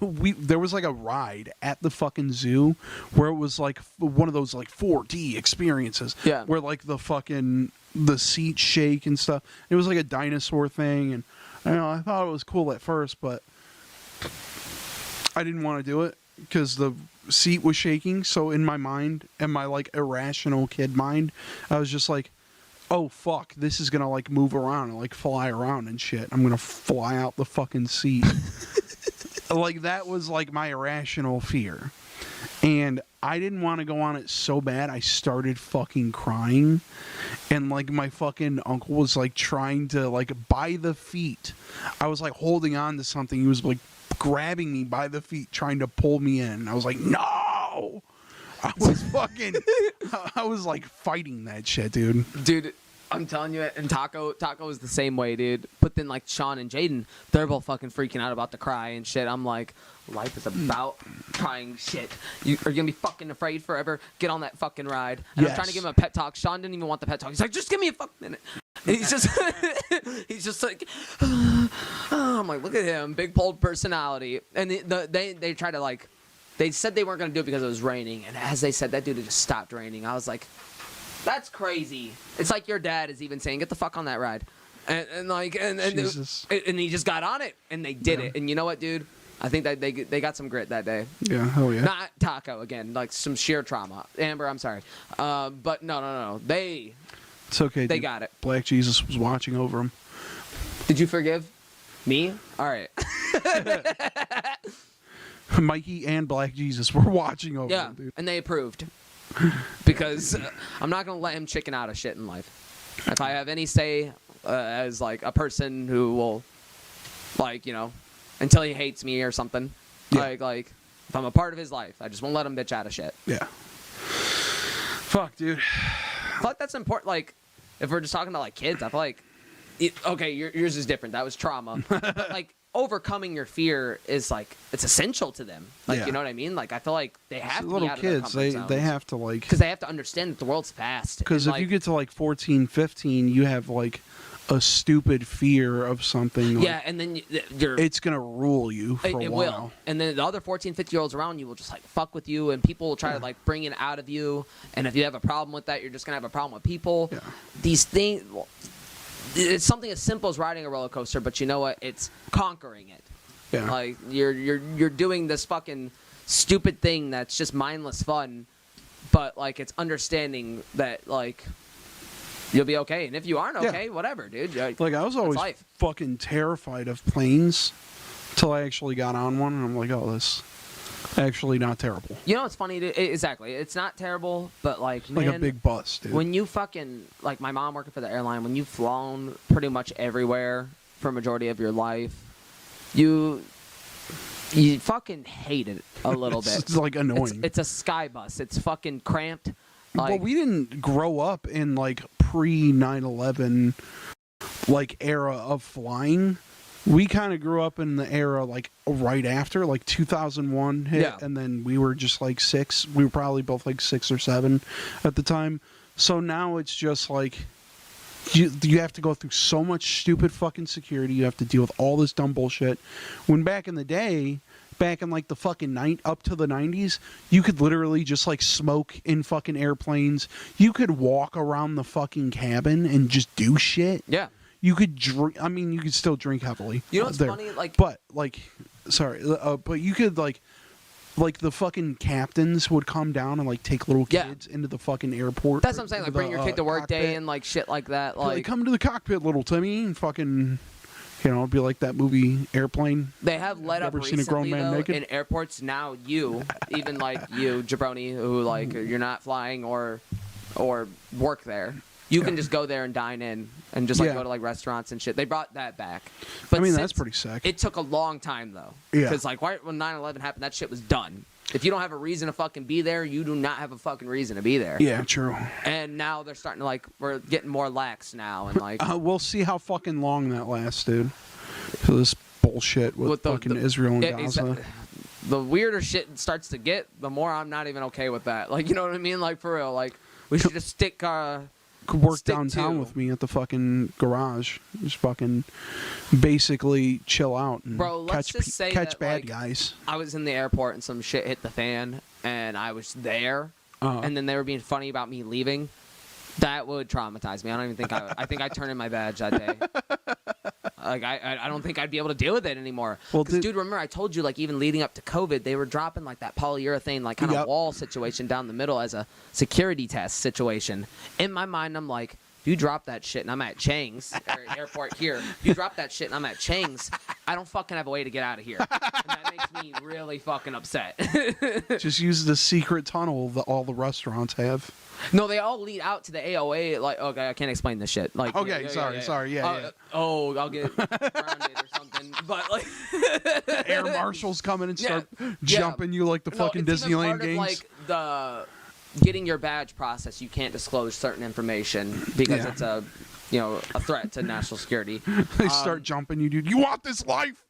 There was like a ride at the fucking zoo where it was like one of those like 4D experiences. Yeah. Where like the seats shake and stuff. It was like a dinosaur thing, and I thought it was cool at first, but I didn't want to do it because the seat was shaking. So in my mind, and my like irrational kid mind, I was just like, oh fuck, this is gonna like move around and like fly around and shit. I'm gonna fly out the fucking seat. Like, that was like my irrational fear. And I didn't want to go on it so bad, I started fucking crying. And like my fucking uncle was like trying to, like, by the feet, I was like holding on to something. He was like grabbing me by the feet, trying to pull me in. I was like, no! I was fucking, I was like fighting that shit, dude. Dude, I'm telling you, and Taco is the same way, dude. But then, like, Sean and Jaden, they're both fucking freaking out about the cry and shit. I'm like, life is about crying shit. Are you gonna be fucking afraid forever? Get on that fucking ride. And Yes. I'm trying to give him a pep talk. Sean didn't even want the pep talk. He's like, just give me a fucking minute. And he's just, he's just like, I'm like, look at him, big bold personality. And they try to like, they said they weren't gonna do it because it was raining. And as they said that, dude, it just stopped raining. I was like, that's crazy. It's like your dad is even saying, get the fuck on that ride. And he just got on it, and they did it. And you know what, dude? I think that they got some grit that day. Yeah, hell yeah. Not Taco, again, like some sheer trauma. Amber, I'm sorry. But no. It's okay, They dude. got it. Black Jesus was watching over him. Did you forgive me? All right. Mikey and Black Jesus were watching over him, dude. And they approved. Because I'm not going to let him chicken out of shit in life. If I have any say as, like, a person who will, like, until he hates me or something, like, if I'm a part of his life, I just won't let him bitch out of shit. Yeah. Fuck, dude. I feel like that's important. Like, if we're just talking to, like, kids, I feel like, okay, yours is different. That was trauma. But, like, overcoming your fear is like it's essential to them. Like, you know what I mean? Like, I feel like they have to little be out kids. of their comfort They zones. have to like because they have to understand that the world's fast. Because if like, you get to like 14, 15, you have like a stupid fear of something. Yeah, and then it's gonna rule you for a while. It will. And then the other 14, 15-year-olds around you will just like fuck with you, and people will try to like bring it out of you. And if you have a problem with that, you're just gonna have a problem with people. Yeah. These things. It's something as simple as riding a roller coaster, but you know what? It's conquering it. Yeah. Like you're doing this fucking stupid thing that's just mindless fun, but like it's understanding that like you'll be okay, and if you aren't okay, whatever, dude. Like I was always fucking terrified of planes till I actually got on one, and I'm like, oh, this actually not terrible. You know what's funny? Exactly, it's not terrible, but like like man, a big bus, dude. When you fucking like my mom working for the airline, when you've flown pretty much everywhere for a majority of your life. You fucking hate it a little bit. It's like annoying. It's a sky bus. It's fucking cramped. Like, but we didn't grow up in like pre 9/11 like era of flying. We kind of grew up in the era like right after, like 2001 hit, and then we were just like 6. We were probably both like 6 or 7 at the time. So now it's just like. You have to go through so much stupid fucking security. You have to deal with all this dumb bullshit. When back in the day, back in like the fucking up to the 90s, you could literally just like smoke in fucking airplanes. You could walk around the fucking cabin and just do shit. Yeah. You could drink. I mean, you could still drink heavily. You know what's funny? Like, but like, sorry, but you could like the fucking captains would come down and like take little kids into the fucking airport. That's what I'm saying. Like, bring your kid to work cockpit. Day and like shit like that. Like, come to the cockpit, little Timmy, and fucking, it'd be like that movie Airplane. They have let up recently, seen a grown man naked? In airports now. Even like you, Jabroni, who like you're not flying or work there. You can just go there and dine in and just like go to like restaurants and shit. They brought that back. But I mean, that's pretty sick. It took a long time though. Yeah. Because like when 9/11 happened, that shit was done. if you don't have a reason to fucking be there, you do not have a fucking reason to be there. Yeah, true. And now they're starting to we're getting more lax now, and we'll see how fucking long that lasts, dude. For this bullshit with fucking Israel and Gaza. The weirder shit starts to get, the more I'm not even okay with that. You know what I mean? For real. We should just stick could work downtown with me at the fucking garage. Just fucking basically chill out and catch bad guys. I was in the airport and some shit hit the fan and I was there and then they were being funny about me leaving. That would traumatize me. I don't even think I think I'd turn in my badge that day. I don't think I'd be able to deal with it anymore. Well, dude, remember I told you even leading up to COVID, they were dropping that polyurethane kind of wall situation down the middle as a security test situation. In my mind, I'm like, if you drop that shit and I'm at Chang's airport here, if you drop that shit and I'm at Chang's, I don't fucking have a way to get out of here. And that makes me really fucking upset. Just use the secret tunnel that all the restaurants have. No, they all lead out to the AOA. Okay, I can't explain this shit. Okay, sorry. Oh, I'll get grounded or something. But air marshals come in and start jumping you like the fucking Disneyland games. The getting your badge process, you can't disclose certain information because it's a threat to national security. They start jumping you, dude. You want this life?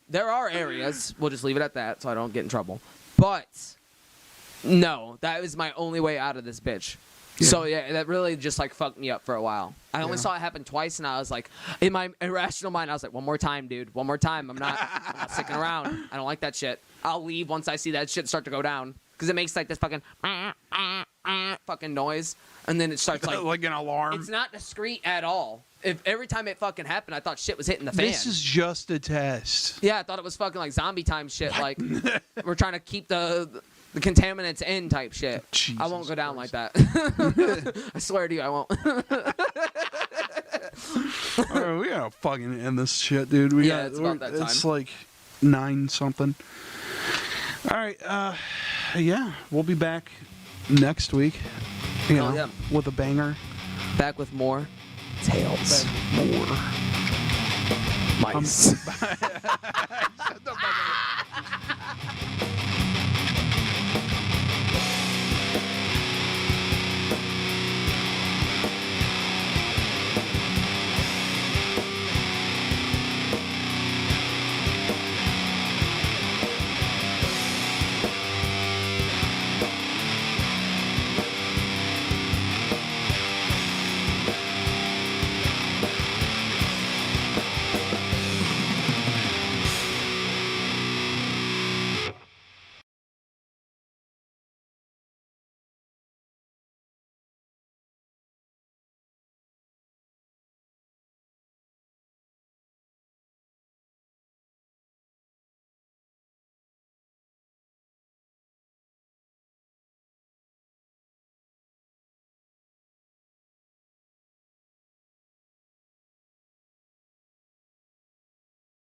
There are areas. We'll just leave it at that, so I don't get in trouble. But no, that was my only way out of this bitch. Yeah. So that really just fucked me up for a while. I only saw it happen twice, and I was in my irrational mind, I was like, one more time, dude. One more time. I'm not sticking around. I don't like that shit. I'll leave once I see that shit start to go down. Because it makes this fucking fucking noise, and then it starts like an alarm. It's not discreet at all. If every time it fucking happened, I thought shit was hitting the fan. This is just a test. Yeah, I thought it was fucking zombie time shit. We're trying to keep the contaminants in type shit. Jesus I won't go down Christ. like that. I swear to you, I won't. All right, we gotta fucking end this shit, dude. It's about that time. It's 9 something. All right, we'll be back next week. With a banger. Back with more tales. More. Mice.